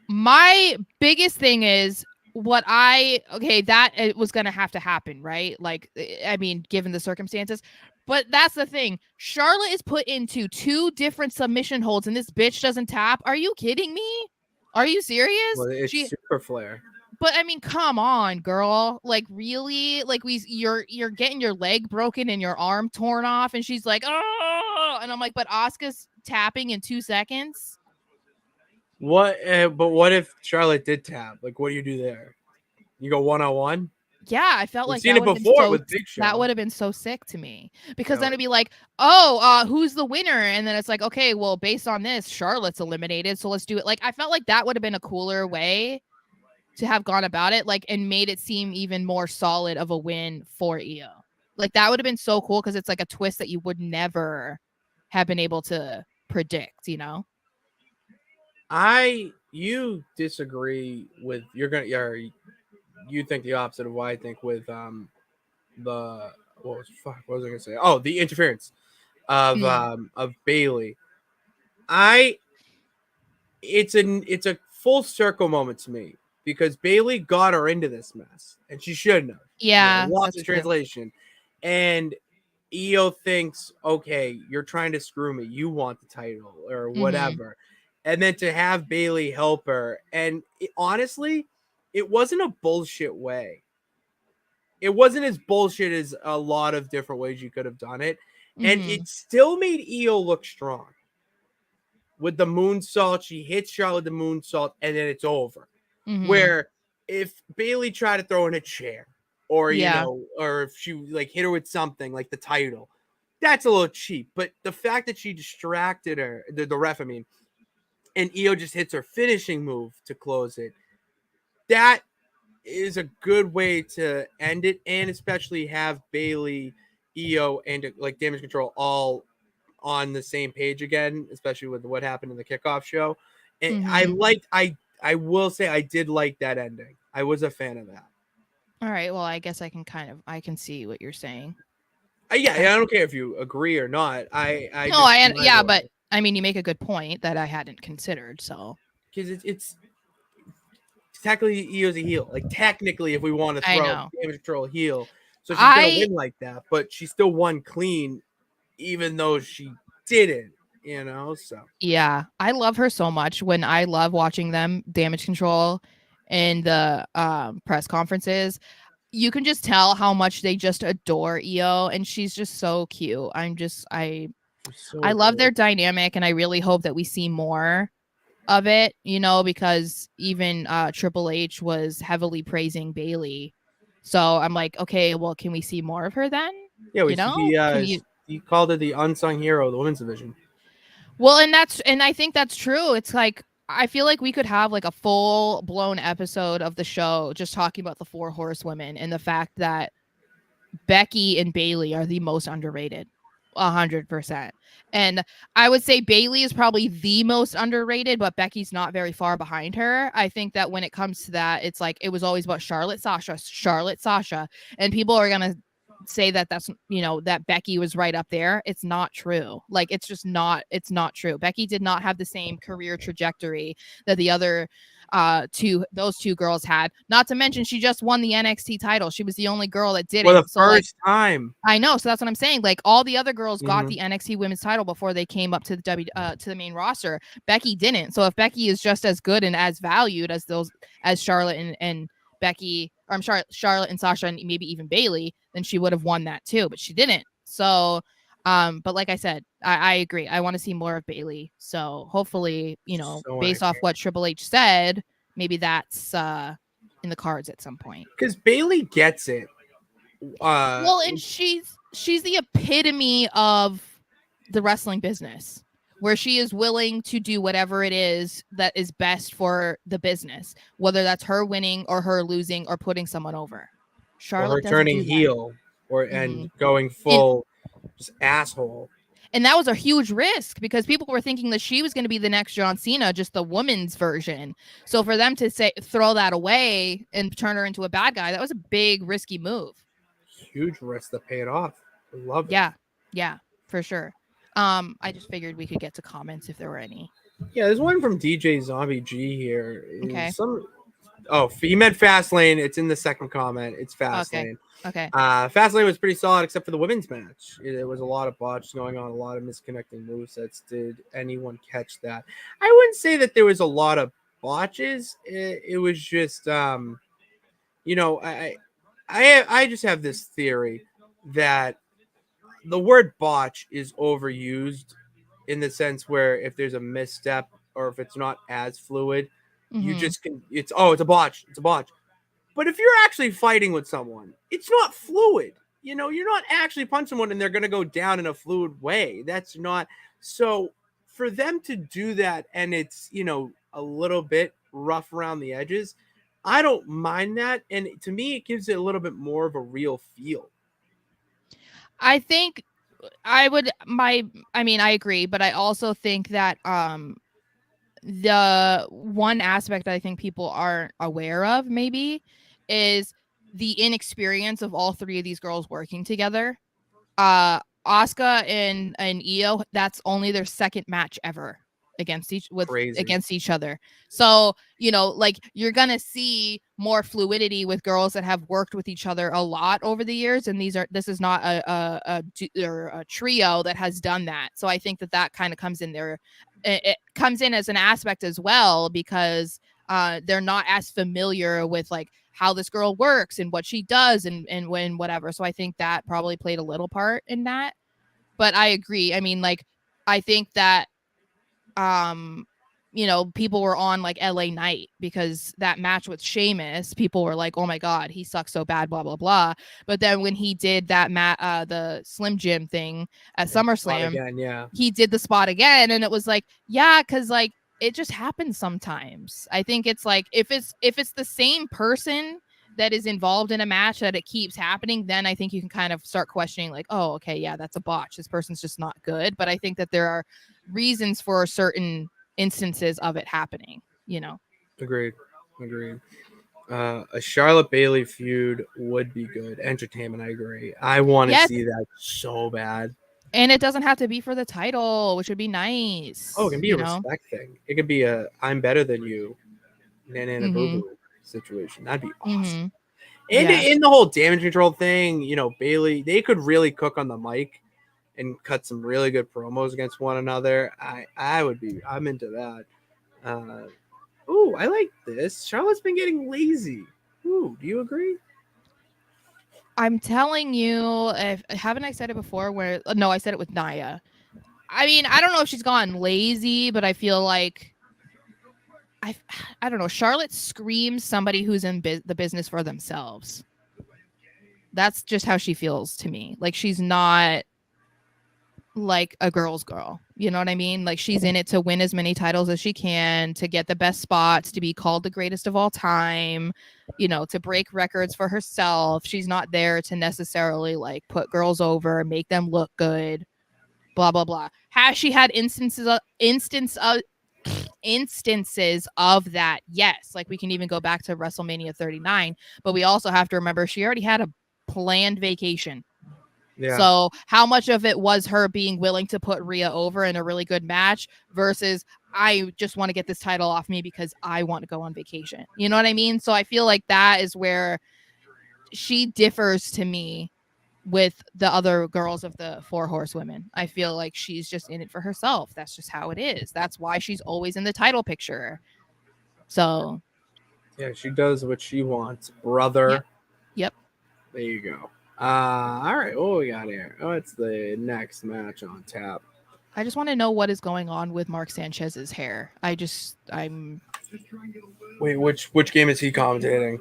My biggest thing is that it was going to have to happen, right? Like, I mean, given the circumstances, but that's the thing. Charlotte is put into 2 different submission holds and this bitch doesn't tap. Are you kidding me? Are you serious? Well, it's super flare. But I mean, come on, girl. Like, really? Like, you're getting your leg broken and your arm torn off, and she's like, oh, and I'm like, but Asuka's tapping in 2 seconds. What? But what if Charlotte did tap? Like, what do you do there? You go 1-on-1? Yeah, I felt like seen it before with Big Show. That would have been so sick to me, because then it'd be like, oh, who's the winner? And then it's like, okay, well, based on this, Charlotte's eliminated, so let's do it. Like, I felt like that would have been a cooler way to have gone about it, like, and made it seem even more solid of a win for Io. Like, that would have been so cool, because it's like a twist that you would never have been able to predict, You disagree with you think the opposite of what I think with what was I gonna say? Oh, the interference of Bailey. It's a full circle moment to me, because Bailey got her into this mess and she shouldn't have. Yeah, lost the translation. And Io thinks, okay, you're trying to screw me. You want the title or whatever. And then to have Bailey help her. And honestly, it wasn't a bullshit way. It wasn't as bullshit as a lot of different ways you could have done it. And it still made Io look strong. With the moonsault, she hits Charlotte the moonsault, and then it's over. Where if Bailey tried to throw in a chair, or or if she like hit her with something like the title, that's a little cheap. But the fact that she distracted her, the ref, I mean, and Io just hits her finishing move to close it, that is a good way to end it, and especially have Bailey, Io, and like Damage Control all on the same page again, especially with what happened in the kickoff show. And I will say I did like that ending. I was a fan of that. All right. Well, I guess I can see what you're saying. Yeah, I don't care if you agree or not. I No, just yeah, but I mean, you make a good point that I hadn't considered. So because it's technically Io's a heel. Like technically, if we want to I throw know. Damage Control heel, so she's gonna win like that, but she still won clean, even though she didn't. So Yeah, I love her so much. When I love watching them Damage Control in the press conferences, you can just tell how much they just adore Io, and she's just so cute. I love their dynamic, and I really hope that we see more of it, because even Triple H was heavily praising Bailey. So I'm like, okay, well, can we see more of her then? yeah, Can you? he called it the unsung hero of the women's division. Well, and I think that's true. It's like I feel like we could have like a full blown episode of the show just talking about the four horsewomen and the fact that Becky and Bailey are the most underrated. 100%. And I would say Bailey is probably the most underrated, but Becky's not very far behind her. I think that when it comes to that, it's like it was always about Charlotte, Sasha, and people are going to say that that's, that Becky was right up there. It's not true. Like it's not true. Becky did not have the same career trajectory that the other those two girls had. Not to mention she just won the NXT title. She was the only girl that didn't. For the first time. I know, so that's what I'm saying. Like all the other girls got the NXT women's title before they came up to the to the main roster. Becky didn't. So if Becky is just as good and as valued as Charlotte and Becky, or I'm sorry, Charlotte and Sasha and maybe even Bailey, then she would have won that too, but she didn't. So but like I said, I agree. I want to see more of Bailey. So hopefully, based off what Triple H said, maybe that's in the cards at some point. Because Bailey gets it. Well, and she's the epitome of the wrestling business, where she is willing to do whatever it is that is best for the business, whether that's her winning or her losing or putting someone over. Charlotte or her turning heel and going full just asshole. And that was a huge risk because people were thinking that she was going to be the next John Cena, just the woman's version. So for them to throw that away and turn her into a bad guy, that was a big risky move. Huge risk that paid off. I love it. Yeah, for sure. I just figured we could get to comments if there were any. Yeah, there's one from DJ Zombie G here. Okay. He meant Fastlane. It's in the second comment. It's Fastlane. Okay. Fastlane was pretty solid except for the women's match. There was a lot of botches going on, a lot of misconnecting movesets. Did anyone catch that? I wouldn't say that there was a lot of botches. It was just, I just have this theory that the word botch is overused in the sense where if there's a misstep or if it's not as fluid, you just can, it's a botch. It's a botch. But if you're actually fighting with someone, it's not fluid. You're not actually punching someone and they're going to go down in a fluid way. That's not. So for them to do that and it's, a little bit rough around the edges, I don't mind that. And to me, it gives it a little bit more of a real feel. I think I agree, but I also think that the one aspect I think people aren't aware of maybe is the inexperience of all three of these girls working together. Asuka and Io, that's only their second match ever against each other. So, like you're going to see more fluidity with girls that have worked with each other a lot over the years. And this is not a trio that has done that. So I think that kind of comes in there. It comes in as an aspect as well, because they're not as familiar with like how this girl works and what she does and when whatever. So I think that probably played a little part in that. But I agree. I mean, like, I think that people were on like LA Knight because that match with Sheamus, people were like, oh my God, he sucks so bad, blah, blah, blah. But then when he did that the Slim Jim thing at SummerSlam, again, yeah. he did the spot again. And it was like, yeah, because like it just happens sometimes. I think it's like if it's the same person that is involved in a match that it keeps happening, then I think you can kind of start questioning like, oh, okay, yeah, that's a botch. This person's just not good. But I think that there are reasons for certain instances of it happening. Agreed. A Charlotte Bailey feud would be good. Entertainment, I agree. I want to Yes. see that so bad. And it doesn't have to be for the title, which would be nice. Oh, it can be a respect thing. It could be a I'm better than you, Nana Boo Boo situation. That'd be awesome. And in the whole damage control thing, Bailey, they could really cook on the mic and cut some really good promos against one another. I'm into that. Ooh, I like this. Charlotte's been getting lazy. Ooh, do you agree? I'm telling you, haven't I said it before? No, I said it with Nia. I mean, I don't know if she's gone lazy, but I feel like I don't know. Charlotte screams somebody who's in the business for themselves. That's just how she feels to me. Like she's not like a girl's girl. You know what I mean? Like she's in it to win as many titles as she can, to get the best spots, to be called the greatest of all time, to break records for herself. She's not there to necessarily like put girls over, make them look good, blah, blah, blah. Has she had instances of that? Yes. Like we can even go back to WrestleMania 39, but we also have to remember she already had a planned vacation. Yeah. So how much of it was her being willing to put Rhea over in a really good match versus I just want to get this title off me because I want to go on vacation. You know what I mean? So I feel like that is where she differs to me with the other girls of the Four Horsewomen. I feel like she's just in it for herself. That's just how it is. That's why she's always in the title picture. So yeah, she does what she wants, brother. Yep. There you go. All right, what we got here? Oh, it's the next match on tap. I just want to know what is going on with Mark Sanchez's hair. I'm Wait, which game is he commentating?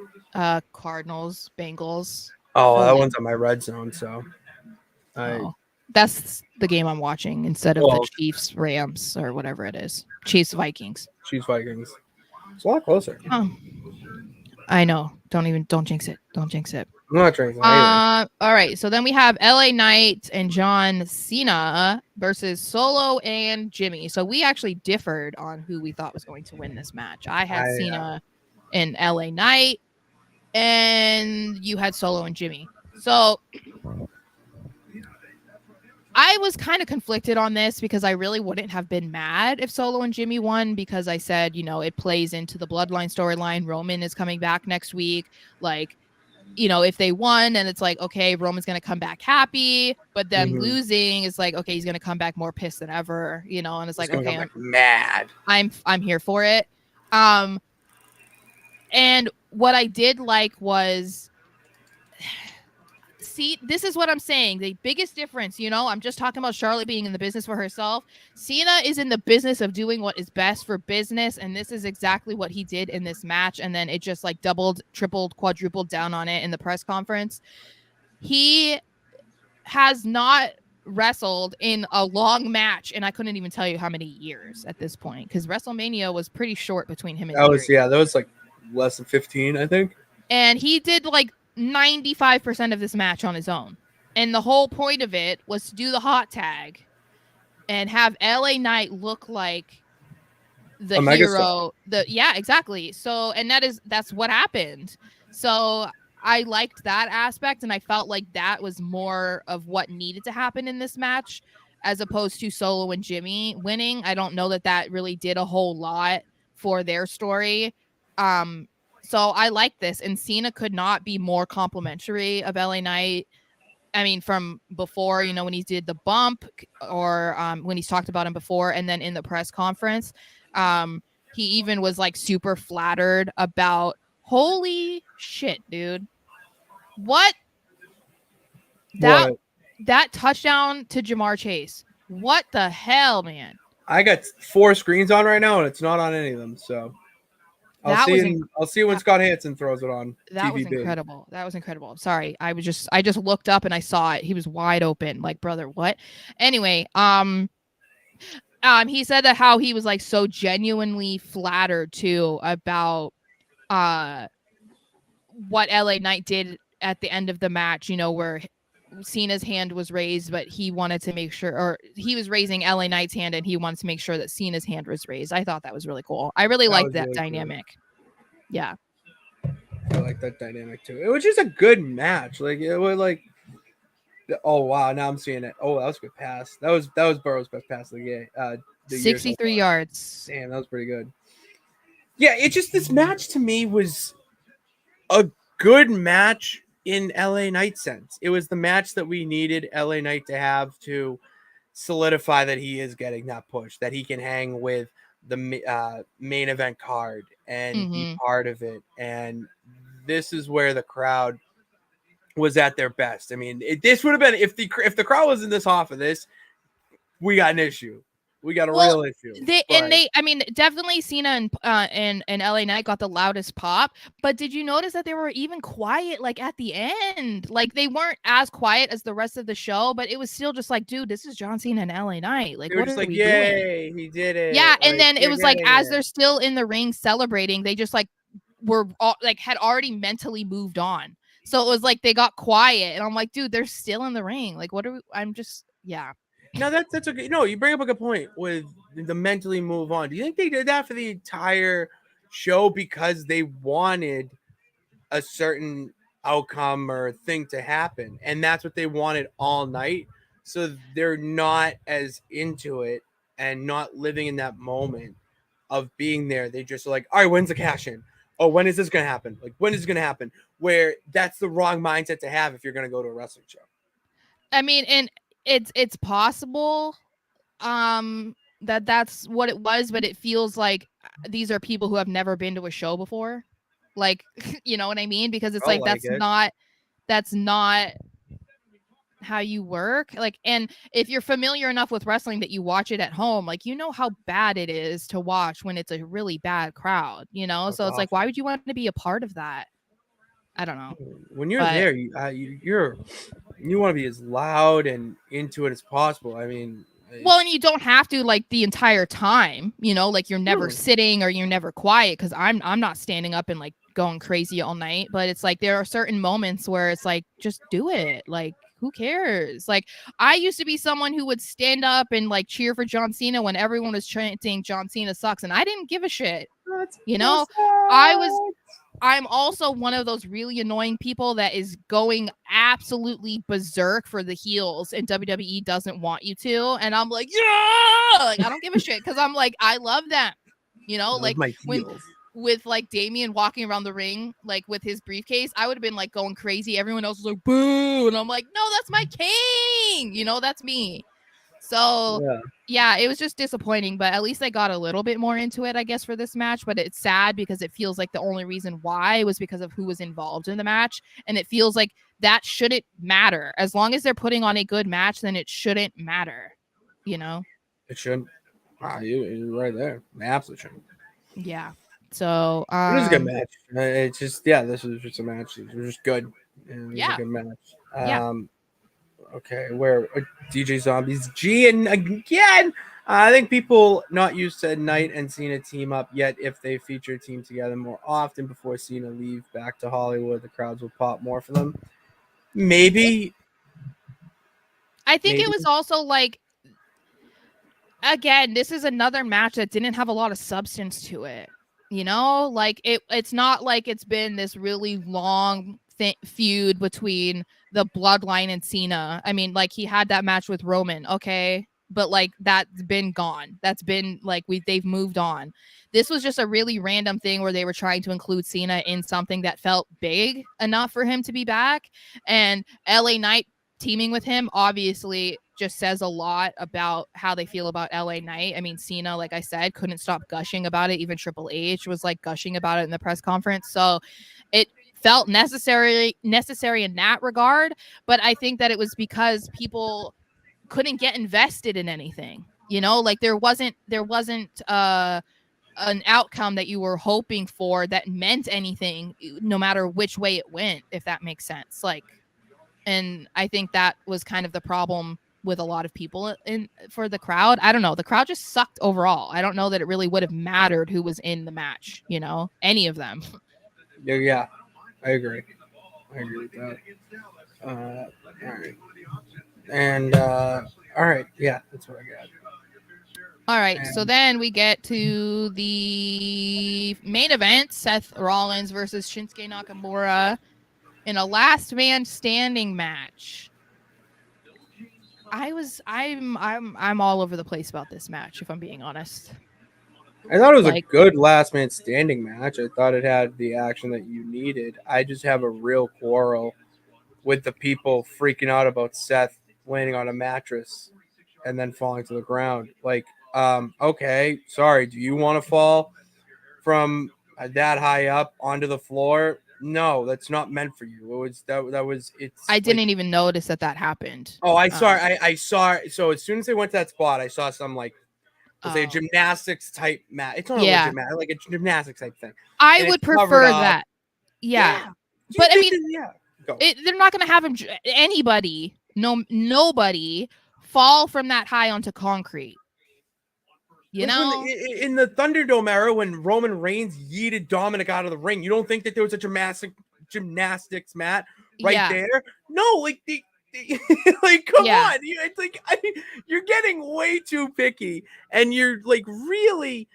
Cardinals, Bengals. Oh, that one's on my red zone, so that's the game I'm watching instead of the Chiefs Rams or whatever it is. Chiefs Vikings. It's a lot closer. I know. Don't jinx it. Don't jinx it. I'm not drinking. All right. So then we have LA Knight and John Cena versus Solo and Jimmy. So we actually differed on who we thought was going to win this match. I had Cena and LA Knight, and you had Solo and Jimmy. So I was kind of conflicted on this because I really wouldn't have been mad if Solo and Jimmy won because I said, it plays into the Bloodline storyline. Roman is coming back next week. Like, if they won and it's like, okay, Roman's going to come back happy, but then losing is like, okay, he's going to come back more pissed than ever, and it's like, okay, I'm mad. I'm here for it. And what I did like was, see, this is what I'm saying. The biggest difference, I'm just talking about Charlotte being in the business for herself. Cena is in the business of doing what is best for business. And this is exactly what he did in this match. And then it just like doubled, tripled, quadrupled down on it in the press conference. He has not wrestled in a long match. And I couldn't even tell you how many years at this point, because WrestleMania was pretty short between him and that was like less than 15, I think. And he did like 95% of this match on his own. And the whole point of it was to do the hot tag and have LA Knight look like the hero. Yeah, exactly. So, and that's what happened. So I liked that aspect. And I felt like that was more of what needed to happen in this match as opposed to Solo and Jimmy winning. I don't know that really did a whole lot for their story. So I like this, and Cena could not be more complimentary of LA Knight. I mean, from before, when he did the bump or when he's talked about him before, and then in the press conference, he even was like super flattered about, holy shit, dude. What? That touchdown to Jamar Chase. What the hell, man? I got 4 screens on right now, and it's not on any of them. So I'll That see. was I'll see when Scott Hansen throws it on that was TVB. incredible. That was incredible. I'm sorry. I just looked up and I saw it. He was wide open. Like, brother, what? Anyway, he said that how he was like so genuinely flattered too about uh what LA Knight did at the end of the match, you know, where Cena's hand was raised, but he wanted to make sure, or he was raising LA Knight's hand and he wanted to make sure that Cena's hand was raised. I thought that was really cool. I really liked that Really dynamic. Cool. Yeah. I like that dynamic too. It was just a good match. Like it was like, oh wow, now I'm seeing it. Oh, that was a good pass. That was Burrow's best pass of the game. The 63 yards. Damn, that was pretty good. Yeah, it just this match to me was a good match in LA Knight sense. It was the match that we needed LA Knight to have to solidify that he is getting that push, that he can hang with the main event card and be part of it. And this is where the crowd was at their best. I mean, this would have been if the crowd wasn't this off of this, we got an issue. We got a real issue. I mean, definitely Cena and LA Knight got the loudest pop. But did you notice that they were even quiet like at the end? Like they weren't as quiet as the rest of the show, but it was still just like, dude, this is John Cena and LA Knight. Like, what are we doing? He did it. Yeah, and then it was like as they're still in the ring celebrating, they just like were like had already mentally moved on. So it was like they got quiet, and I'm like, dude, they're still in the ring. Like, what are we? I'm just, yeah. No, that's okay. No, you bring up a good point with the mentally move on. Do you think they did that for the entire show because they wanted a certain outcome or thing to happen, and that's what they wanted all night? So they're not as into it and not living in that moment of being there. They just are like, all right, when's the cash in? Oh, when is this going to happen? Like, when is it going to happen? Where that's the wrong mindset to have if you're going to go to a wrestling show. I mean, and it's possible that's what it was, but it feels like these are people who have never been to a show before. Like, you know what I mean? Because it's like that's not how you work. Like, and if you're familiar enough with wrestling that you watch it at home, like you know how bad it is to watch when it's a really bad crowd, you know? That's so it's awful. Like, why would you want to be a part of that? I don't know. When you're there, you want to be as loud and into it as possible. I mean, well, and you don't have to like the entire time, you know, like you're never sitting or you're never quiet, because I'm not standing up and like going crazy all night. But it's like there are certain moments where it's like, just do it. Like, who cares? Like, I used to be someone who would stand up and like cheer for John Cena when everyone was chanting John Cena sucks, and I didn't give a shit. You know, I'm also one of those really annoying people that is going absolutely berserk for the heels, and WWE doesn't want you to. And I'm like, yeah, like I don't give a shit, because I'm like, I love them. You know, like when with like Damian walking around the ring, like with his briefcase, I would have been like going crazy. Everyone else was like, boo. And I'm like, no, that's my king. You know, that's me. So yeah, it was just disappointing, but at least I got a little bit more into it, I guess, for this match. But it's sad because it feels like the only reason why was because of who was involved in the match. And it feels like that shouldn't matter. As long as they're putting on a good match, then it shouldn't matter. You know? It shouldn't. Wow, you're right there. It absolutely shouldn't. Yeah. So it was a good match. It's just this was just a match. It was just good. It was a good match. Okay, where DJ Zombies G and again. I think people not used to Knight and Cena team up yet. If they feature a team together more often before Cena leave back to Hollywood, the crowds will pop more for them. Maybe. I think it was also like, again, this is another match that didn't have a lot of substance to it. You know, like it's not like it's been this really long feud between the Bloodline and Cena. I mean, like he had that match with Roman, okay, but like that's been gone. That's been like they've moved on. This was just a really random thing where they were trying to include Cena in something that felt big enough for him to be back, and LA Knight teaming with him obviously just says a lot about how they feel about LA Knight. I mean, Cena, like I said, couldn't stop gushing about it. Even Triple H was like gushing about it in the press conference. So it felt necessary in that regard. But I think that it was because people couldn't get invested in anything. You know, like there wasn't an outcome that you were hoping for that meant anything, no matter which way it went, if that makes sense. Like, and I think that was kind of the problem with a lot of people in for the crowd. I don't know. The crowd just sucked overall. I don't know that it really would have mattered who was in the match, you know, any of them. Yeah, I agree. I agree with that. All right. And all right, yeah, that's what I got. All right, so And then we get to the main event: Seth Rollins versus Shinsuke Nakamura in a last man standing match. I'm all over the place about this match, if I'm being honest. I thought it was a Like, good last man standing match. I thought it had the action that you needed. I just have a real quarrel with the people freaking out about Seth landing on a mattress and then falling to the ground. Like, okay, sorry, do you want to fall from that high up onto the floor? No, that's not meant for you. It was that was I it's like, didn't even notice that happened. oh, I saw. So as soon as they went to that spot, I saw some like, let's say a Oh, gymnastics type mat. It's not a legit yeah. mat, like a gymnastics type thing, I and it's would covered prefer up. that. Yeah. Yeah. Do you But I think mean, that? Yeah. Go. they're not going to have anybody, nobody fall from that high onto concrete, you Like when know? in the Thunderdome era, when Roman Reigns yeeted Dominic out of the ring, you don't think that there was a gymnastics mat right Yeah. there? No, like like come Yeah. on, it's like you're getting way too picky, and you're like really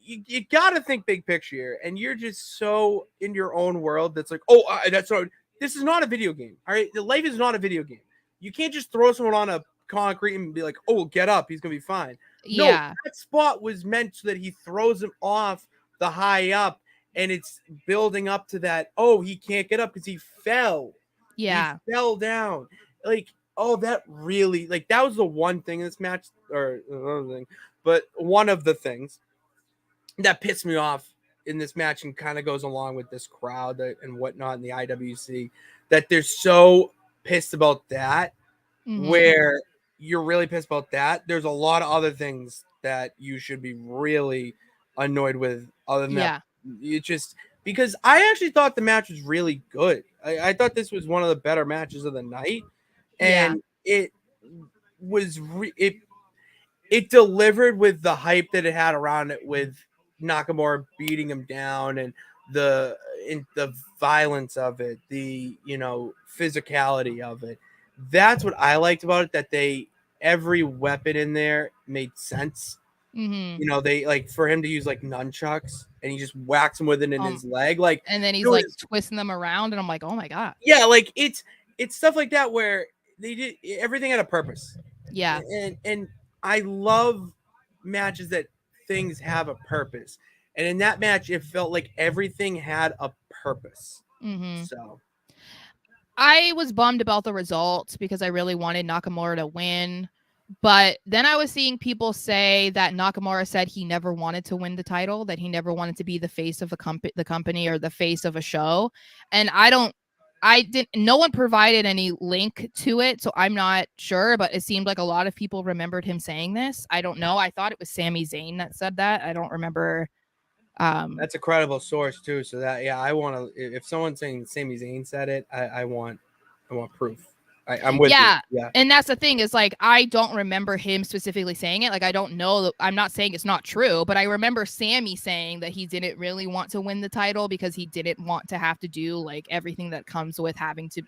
you got to think big picture here, and you're just so in your own world that's like, oh, that's not. This is not a video game. All right, the life is not a video game. You can't just throw someone on a concrete and be like, oh, get up, he's gonna be fine. No, Yeah. that spot was meant so that he throws him off the high up, and it's building up to that. Oh, he can't get up because he fell. He Yeah. fell down. Like, oh, that really like that was the one thing in this match, or another thing, but one of the things that pissed me off in this match and kind of goes along with this crowd and whatnot in the IWC, that they're so pissed about that, Mhm. where you're really pissed about that. There's a lot of other things that you should be really annoyed with other than that. Yeah. It just because I actually thought the match was really good. I thought this was one of the better matches of the night, Yeah. and it was it delivered with the hype that it had around it, with Nakamura beating him down and the violence of it, the physicality of it. That's what I liked about it. That every weapon in there made sense. Mhm. They like for him to use like nunchucks and he just whacks him with it in Um his leg. Like and then it he's like was twisting them around and I'm like, "Oh my god." yeah, like it's stuff like that where they did everything had a purpose. Yeah. And I love matches that things have a purpose. And in that match, it felt like everything had a purpose. Mhm. So I was bummed about the results because I really wanted Nakamura to win. But then I was seeing people say that Nakamura said he never wanted to win the title, that he never wanted to be the face of the company or the face of a show. And I didn't, no one provided any link to it. So I'm not sure, but it seemed like a lot of people remembered him saying this. I don't know. I thought it was Sami Zayn that said that. I don't remember. that's a credible source too. So that yeah, I want to. If someone's saying Sami Zayn said it, I want proof. I'm with you. Yeah. Yeah, And that's the thing is like I don't remember him specifically saying it. Like I don't know. I'm not saying it's not true, but I remember Sammy saying that he didn't really want to win the title because he didn't want to have to do like everything that comes with having to,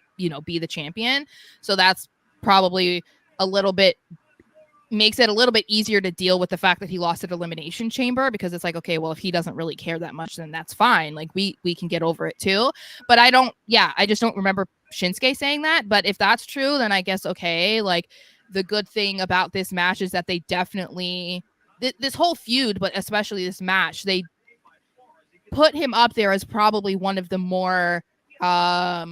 be the champion. So that's probably a little bit makes it a little bit easier to deal with the fact that he lost at Elimination Chamber, because it's like, okay, well, if he doesn't really care that much, then that's fine. Like we can get over it too. But I just don't remember Shinsuke saying that. But if that's true, then I guess okay. Like the good thing about this match is that they definitely this whole feud, but especially this match, they put him up there as probably one of the more uh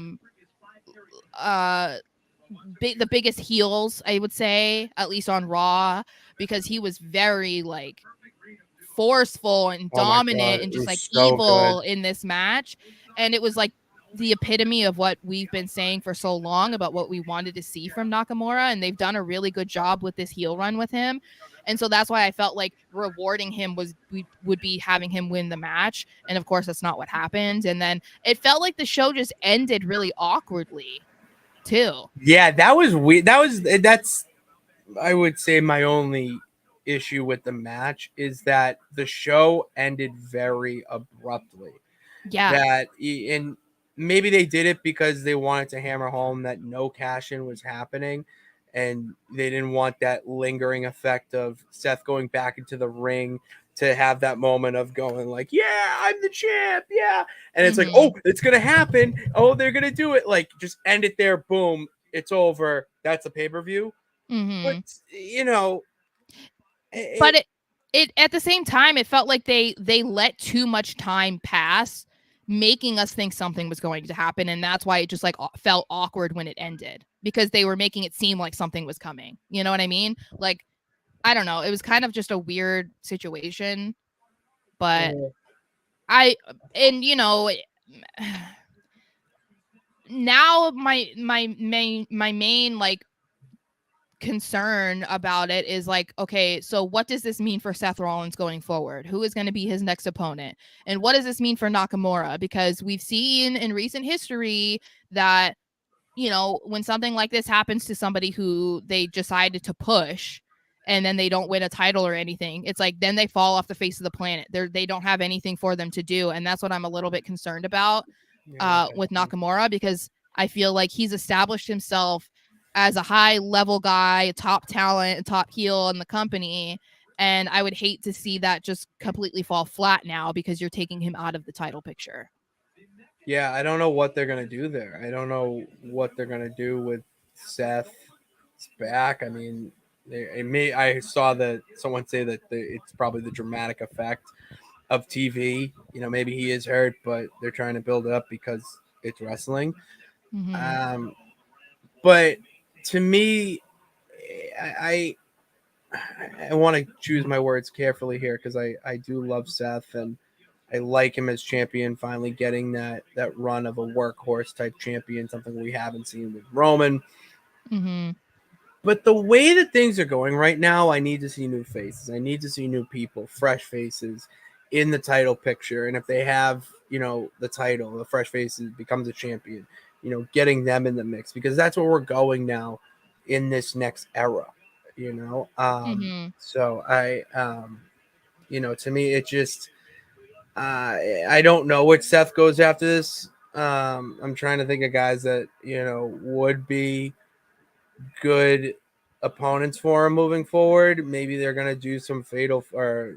the biggest heels, I would say, at least on Raw, because he was very like forceful and oh my god, dominant and it just was like so good. evil in this match. And it was like the epitome of what we've been saying for so long about what we wanted to see from Nakamura, and they've done a really good job with this heel run with him. And so that's why I felt like rewarding him would be having him win the match. And of course that's not what happened. And then it felt like the show just ended really awkwardly too. Yeah, that was weird. That's I would say my only issue with the match is that the show ended very abruptly. Yeah. And maybe they did it because they wanted to hammer home that no cash in was happening, and they didn't want that lingering effect of Seth going back into the ring to have that moment of going like, yeah, I'm the champ, yeah, and it's like, oh, it's gonna happen, oh, they're gonna do it, like just end it there, boom, it's over, that's a pay-per-view. But but it at the same time, it felt like they let too much time pass, making us think something was going to happen, and that's why it just like felt awkward when it ended, because they were making it seem like something was coming. You know what I mean? Like, I don't know. It was kind of just a weird situation, but now my main like concern about it is like, okay, so what does this mean for Seth Rollins going forward? Who is going to be his next opponent? And what does this mean for Nakamura? Because we've seen in recent history that, when something like this happens to somebody who they decided to push and then they don't win a title or anything, it's like then they fall off the face of the planet. They don't have anything for them to do. And that's what I'm a little bit concerned about with Nakamura, because I feel like he's established himself as a high level guy, a top talent, a top heel in the company. And I would hate to see that just completely fall flat now because you're taking him out of the title picture. Yeah, I don't know what they're going to do there. I don't know what they're going to do with Seth's back. I mean, I saw that someone say that it's probably the dramatic effect of TV. Maybe he is hurt, but they're trying to build it up because it's wrestling. But to me, I want to choose my words carefully here because I do love Seth, and I like him as champion, finally getting that run of a workhorse type champion, something we haven't seen with Roman. But the way that things are going right now, I need to see new faces. I need to see new people, fresh faces in the title picture. And if they have, the title, the fresh faces becomes a champion, getting them in the mix, because that's where we're going now in this next era, So to me, it just, I don't know which Seth goes after this. I'm trying to think of guys that, would be good opponents for him moving forward. Maybe they're going to do some fatal or,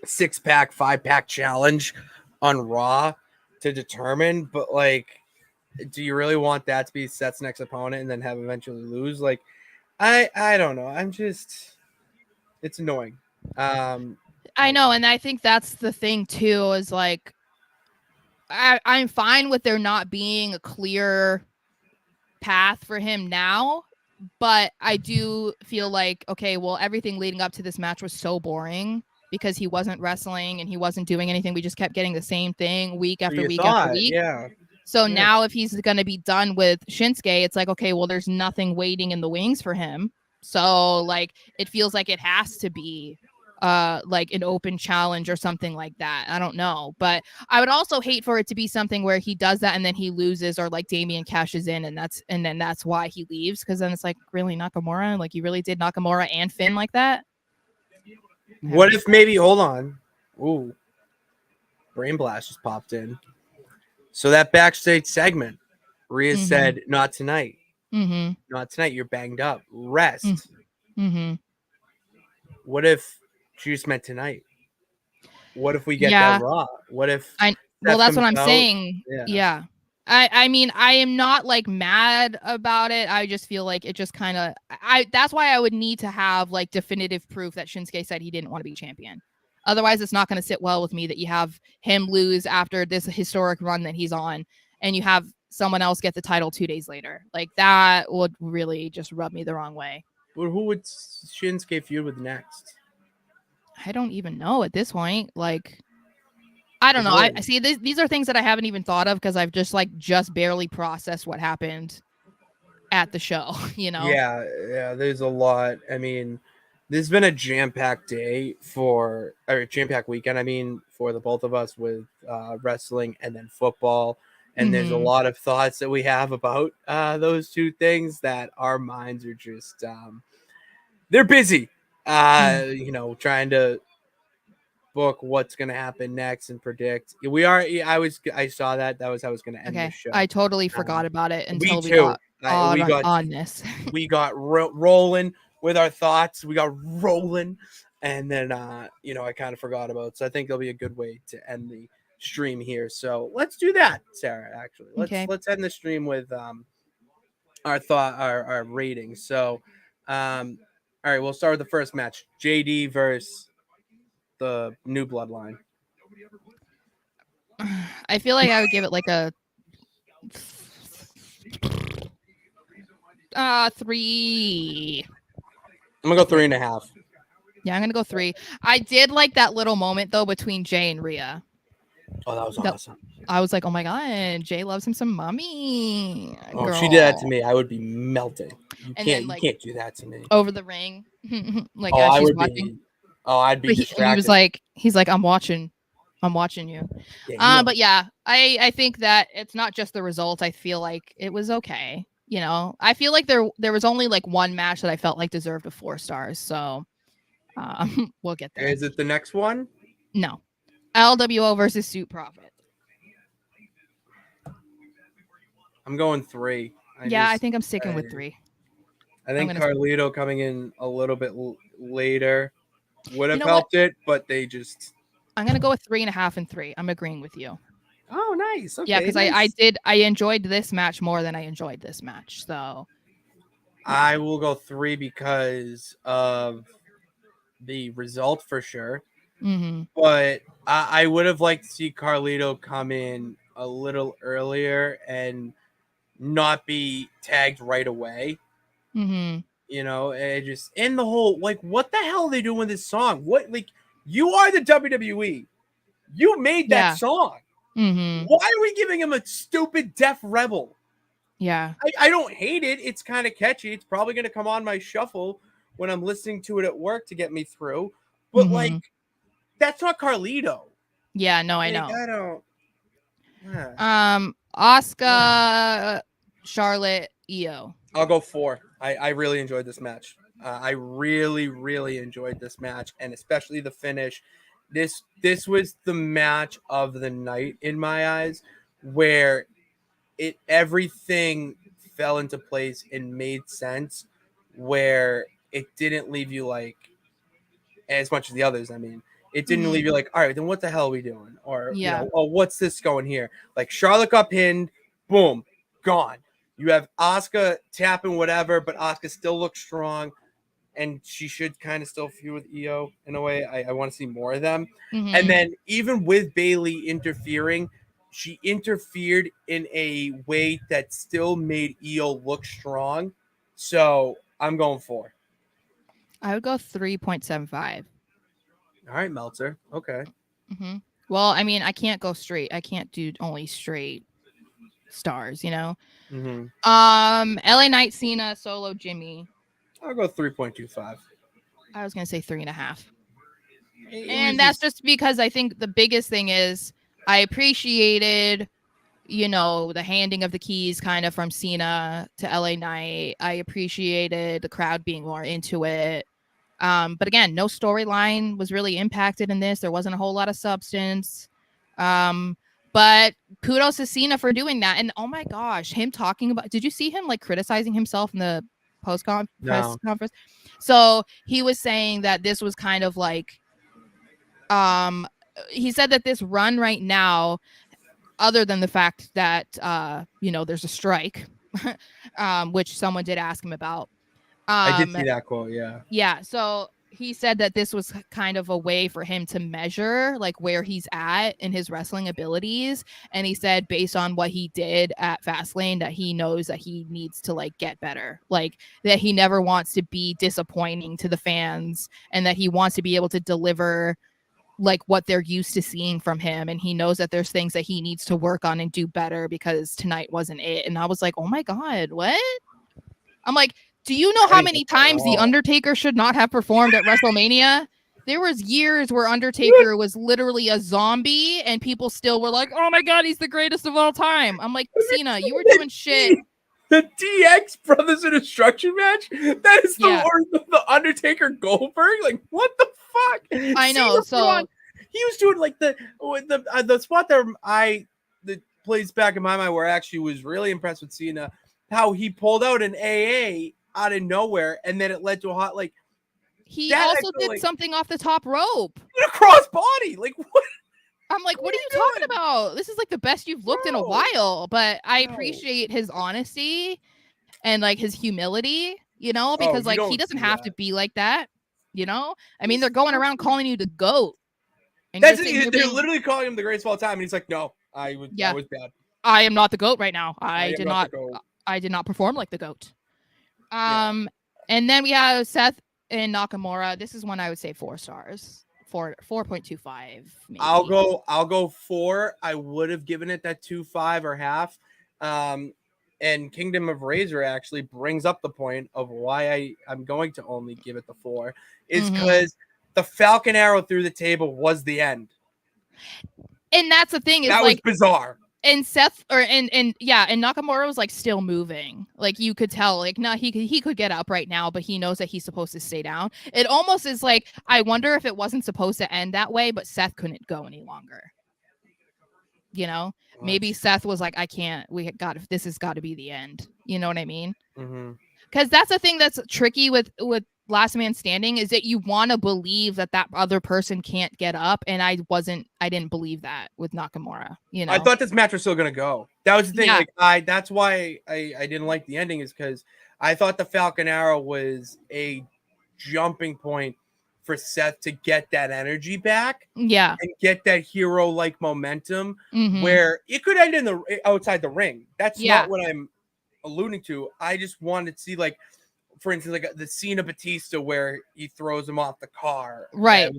6-pack, 5-pack challenge on Raw to determine. But, like, do you really want that to be Seth's next opponent and then have eventually lose? Like, I don't know. It's annoying. I know. And I think that's the thing, too, is like, I'm fine with there not being a clear path for him now, but I do feel like, okay, well, everything leading up to this match was so boring because he wasn't wrestling and he wasn't doing anything. We just kept getting the same thing week after week after week. Yeah. So now if he's going to be done with Shinsuke, it's like, okay, well, there's nothing waiting in the wings for him. So like, it feels like it has to be like an open challenge or something like that. I don't know, but I would also hate for it to be something where he does that and then he loses, or like Damian cashes in and then that's why he leaves, because then it's like, really, Nakamura? Like, you really did Nakamura and Finn like that? What if maybe, hold on, ooh, Brain Blast just popped in. So that backstage segment, Rhea said, "Not tonight, not tonight. You're banged up. Rest." What if she just meant tonight? What if we get that Raw? What if? Well, that's what I'm saying. Yeah. I mean, I am not like mad about it. I just feel like it just kind of, that's why I would need to have like definitive proof that Shinsuke said he didn't want to be champion. Otherwise, it's not going to sit well with me that you have him lose after this historic run that he's on, and you have someone else get the title 2 days later. Like, that would really just rub me the wrong way. But who would Shinsuke feud with next? I don't even know at this point. Like, I don't know. I see these are things that I haven't even thought of because I've just barely processed what happened at the show, you know? Yeah, there's a lot. I mean, this has been a jam-packed day or jam-packed weekend, I mean, for the both of us with wrestling and then football. And there's a lot of thoughts that we have about those two things that our minds are just they're busy. Trying to book what's going to happen next and predict. I saw that. That was how I was going to end the Okay. show. I totally forgot about it Me until we too. got on this. We got rolling with our thoughts. We got rolling, and then I kind of forgot about it. So I think it'll be a good way to end the stream here. So let's do that, Sarah. Actually, Okay. let's end the stream with our ratings. So, all right, we'll start with the first match: JD versus the New Bloodline. I feel like I would give it like a 3. I'm gonna go 3.5. Yeah, I'm gonna go 3. I did like that little moment though between Jay and Rhea. Oh, that was awesome. I was like, oh my god, Jay loves him some mommy. Oh, girl. if she did that to me, I would be melting. You can't do that to me. Over the ring, like Oh, as I she's would watching. be. Oh, I'd be But distracted. he's like, I'm watching you. Yeah, But yeah, I think that it's not just the result. I feel like it was okay. You know, I feel like there was only like one match that I felt like deserved a 4 stars. So we'll get there. Is it the next one? No, LWO versus Suit Profit. I'm going 3. I think I'm sticking with 3. I think Carlito coming in a little bit later would have helped it, but they just. I'm gonna go with 3.5 and 3. I'm agreeing with you. Oh, nice. Okay, yeah, because nice. I enjoyed this match more than I enjoyed this match. So yeah. I will go 3 because of the result for sure. But I would have liked to see Carlito come in a little earlier and not be tagged right away. It just in the whole what the hell are they doing with this song? What you are the WWE. You made that song. Why are we giving him a stupid Def Rebel? Yeah. I don't hate it. It's kind of catchy. It's probably going to come on my shuffle when I'm listening to it at work to get me through. But that's not Carlito. Yeah, no, I know. I don't. Asuka, Charlotte, Io. I'll go 4. I really enjoyed this match. I really, really enjoyed this match, and especially the finish. This was the match of the night in my eyes, where everything fell into place and made sense, where it didn't leave you like as much as the others. I mean, it didn't leave you like, all right, then what the hell are we doing? Or oh, what's this going here? Like Charlotte got pinned, boom, gone. You have Asuka tapping whatever, but Asuka still looks strong, and she should kind of still feud with Io in a way. I want to see more of them. And then even with Bayley interfering, she interfered in a way that still made Io look strong. So I'm going 4. I would go 3.75. All right, Meltzer. Okay. Well, I mean, I can't go straight. I can't do only straight stars, you know. LA Knight, Cena, Solo, Jimmy. I'll go 3.25. I was gonna say 3.5. And that's just because I think the biggest thing is I appreciated, the handing of the keys kind of from Cena to LA Knight. I appreciated the crowd being more into it. But again, no storyline was really impacted in this. There wasn't a whole lot of substance. But kudos to Cena for doing that. And oh my gosh, him talking about, did you see him like criticizing himself in the press conference? So he was saying that this was kind of like, he said that this run right now, other than the fact that, there's a strike, which someone did ask him about. I did see that quote. Yeah. Yeah. So he said that this was kind of a way for him to measure like where he's at in his wrestling abilities. And he said based on what he did at Fastlane that he knows that he needs to like get better, like that he never wants to be disappointing to the fans and that he wants to be able to deliver like what they're used to seeing from him, and he knows that there's things that he needs to work on and do better because tonight wasn't it. And I was like, oh my god, what? I'm like, do you know how many times the Undertaker should not have performed at WrestleMania? There was years where Undertaker was literally a zombie and people still were like, oh my god, he's the greatest of all time. I'm like, Cena, you were doing shit. The DX Brothers in Destruction match? That is the Undertaker Goldberg? Like, what the fuck? I know. So he was doing like the spot that plays back in my mind where I actually was really impressed with Cena, how he pulled out an AA out of nowhere and then it led to a hot, like, he also did something off the top rope. A cross body. Like, what? I'm like, what are you talking about? This is like the best you've looked in a while. But I appreciate his honesty and like his humility, you know, because like he doesn't have to be like that, you know. I mean, they're going around calling you the GOAT. And they're literally calling him the greatest of all time, and he's like, no, I was bad. I am not the GOAT right now. I did not perform like the GOAT. And then we have Seth and Nakamura. This is one I would say 4 stars. 4.25. Maybe. I'll go 4. I would have given it that 2.5 or half. And Kingdom of Razor actually brings up the point of why I'm going to only give it the 4 is because the Falcon Arrow through the table was the end. And that's the thing, is that like was bizarre. And Seth and Nakamura was like still moving. Like you could tell, like, no, he could get up right now, but he knows that he's supposed to stay down. It almost is like, I wonder if it wasn't supposed to end that way, but Seth couldn't go any longer. You know, maybe Seth was like, I can't. This has got to be the end. You know what I mean? Because that's the thing that's tricky with Last Man Standing, is that you want to believe that other person can't get up, and I didn't believe that with Nakamura. You know, I thought this match was still gonna go. That was the thing. Yeah. Like that's why I didn't like the ending, is because I thought the Falcon Arrow was a jumping point for Seth to get that energy back, and get that hero-like momentum, where it could end outside the ring. That's not what I'm alluding to. I just wanted to see, like, for instance, like the Cena Batista where he throws him off the car, right?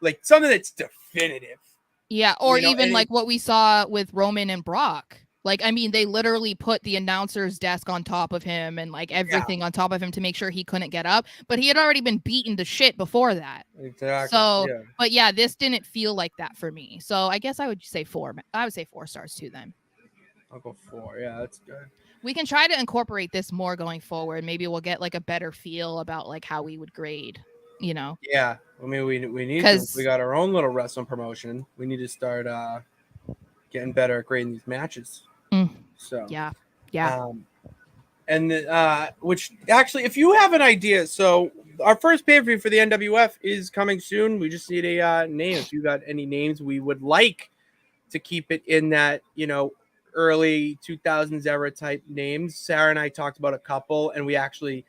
Like something that's definitive, or even like what we saw with Roman and Brock. Like, I mean, they literally put the announcer's desk on top of him and like everything on top of him to make sure he couldn't get up. But he had already been beaten to shit before that. Exactly. So, but this didn't feel like that for me. So I guess I would say 4. I would say 4 stars too then. I'll go 4. Yeah, that's good. We can try to incorporate this more going forward. Maybe we'll get like a better feel about like how we would grade, you know? Yeah. I mean, we need to, we got our own little wrestling promotion. We need to start getting better at grading these matches. So yeah. And which actually, if you have an idea, so our first pay-per-view for the NWF is coming soon. We just need a name. If you got any names, we would like to keep it in that, you know, early 2000s era type names. Sarah and I talked about a couple, and we actually,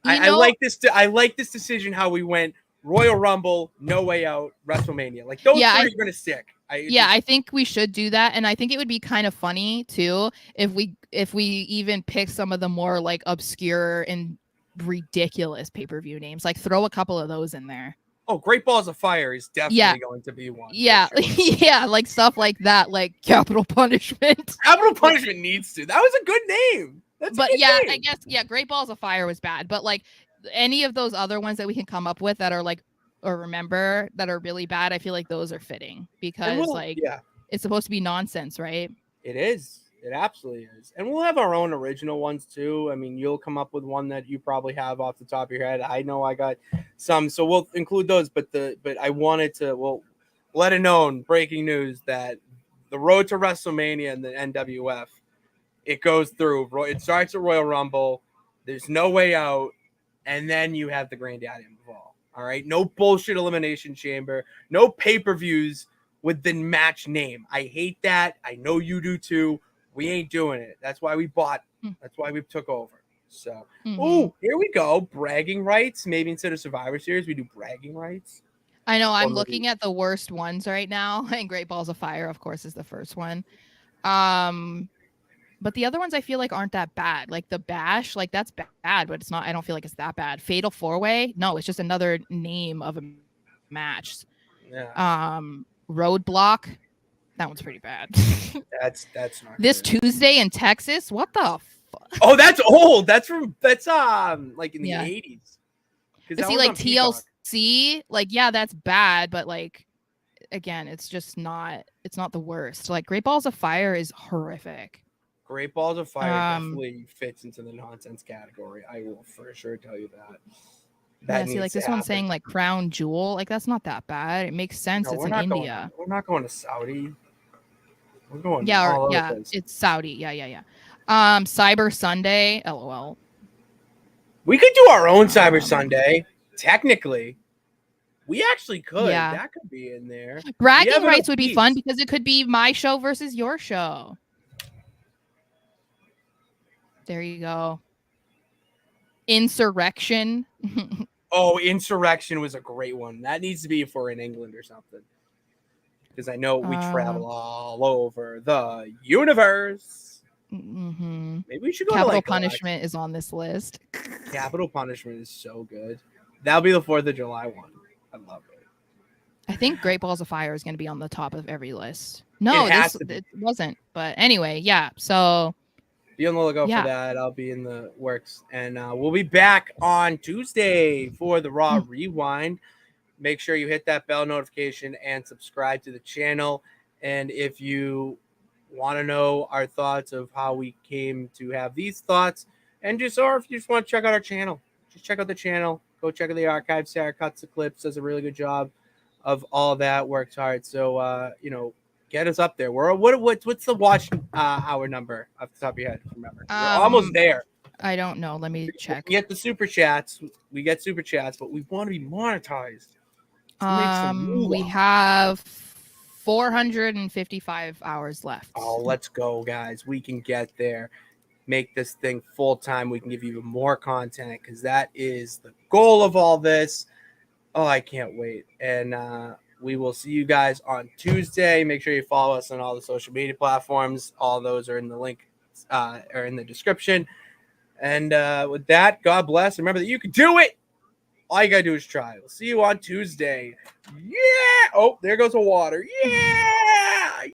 I like this. I like this decision how we went Royal Rumble, No Way Out, WrestleMania. Like those 3 are going to stick. I think we should do that, and I think it would be kind of funny too if we even pick some of the more like obscure and ridiculous pay-per-view names. Like throw a couple of those in there. Oh, Great Balls of Fire is definitely going to be one. Yeah, sure. Like stuff like that, like Capital Punishment. Capital Punishment needs to. That was a good name. Name. I guess Great Balls of Fire was bad, but like any of those other ones that we can come up with that are like, or remember, that are really bad, I feel like those are fitting because it's supposed to be nonsense, right? It is. It absolutely is. And we'll have our own original ones too. I mean, you'll come up with one that you probably have off the top of your head. I know I got some, so we'll include those. But I wanted to let it known, breaking news, that the road to WrestleMania and the NWF, it goes through. It starts at Royal Rumble. There's No Way Out, and then you have the Granddaddy involved. All right, no bullshit Elimination Chamber, no pay-per-views with the match name. I hate that. I know you do too. We ain't doing it. That's why we bought. That's why we took over. So, here we go. Bragging rights. Maybe instead of Survivor Series, we do bragging rights. I know. I'm looking at the worst ones right now, and Great Balls of Fire, of course, is the first one. But the other ones I feel like aren't that bad. Like the Bash, like that's bad, but it's not. I don't feel like it's that bad. Fatal 4-Way, no, it's just another name of a match. Yeah. Roadblock. That one's pretty bad. That's not This good. Tuesday in Texas. What the fuck? Oh, that's old. That's like in the Yeah. 80s. Because But that see, was like on Peacock. TLC, like yeah, that's bad, but like again, it's just not. It's not the worst. Like Great Balls of Fire is horrific. Great Balls of Fire Um, definitely fits into the nonsense category. I will for sure tell you that. yeah. That See, like needs to this one's happen. saying like Crown Jewel. Like that's not that bad. It makes sense. No, It's we're in not going. India. We're not going to Saudi. We're going Yeah, or all over the yeah, place. it's Saudi. Yeah. Cyber Sunday. LOL. We could do our own Cyber Um, Sunday. Technically, we actually could. yeah. That could be in there. We Bragging have enough rights would be fun beats. because it could be my show versus your show. There you go. Insurrection. Oh, Insurrection was a great one. That needs to be if we're in England or something. Because I know we travel all over the universe. Mm-hmm. Maybe we should go to Capital like Punishment is on this list. Capital Punishment is so good. That'll be the 4th of July one. I love it. I think Great Balls of Fire is going to be on the top of every list. It No, has to be. it wasn't. But anyway, yeah. So Be on the lookout for that. I'll be in the works. And we'll be back on Tuesday for the Raw Rewind. Make sure you hit that bell notification and subscribe to the channel. And if you want to know our thoughts of how we came to have these thoughts, and or if you just want to check out our channel, just check out the channel. Go check out the archives. Sara cuts the clips, does a really good job of all that, works hard. So, get us up there. What's the watch hour number off the top of your head? Remember, we're almost there. I don't know. Let me check. We get the super chats. We get super chats, but we want to be monetized. We have 455 hours left. Oh, let's go, guys. We can get there. Make this thing full time. We can give you even more content because that is the goal of all this. Oh, I can't wait. And we will see you guys on Tuesday. Make sure you follow us on all the social media platforms. All those are in the link or in the description. And with that, God bless. Remember that you can do it. All you got to do is try. We'll see you on Tuesday. Yeah. Oh, there goes the water. Yeah.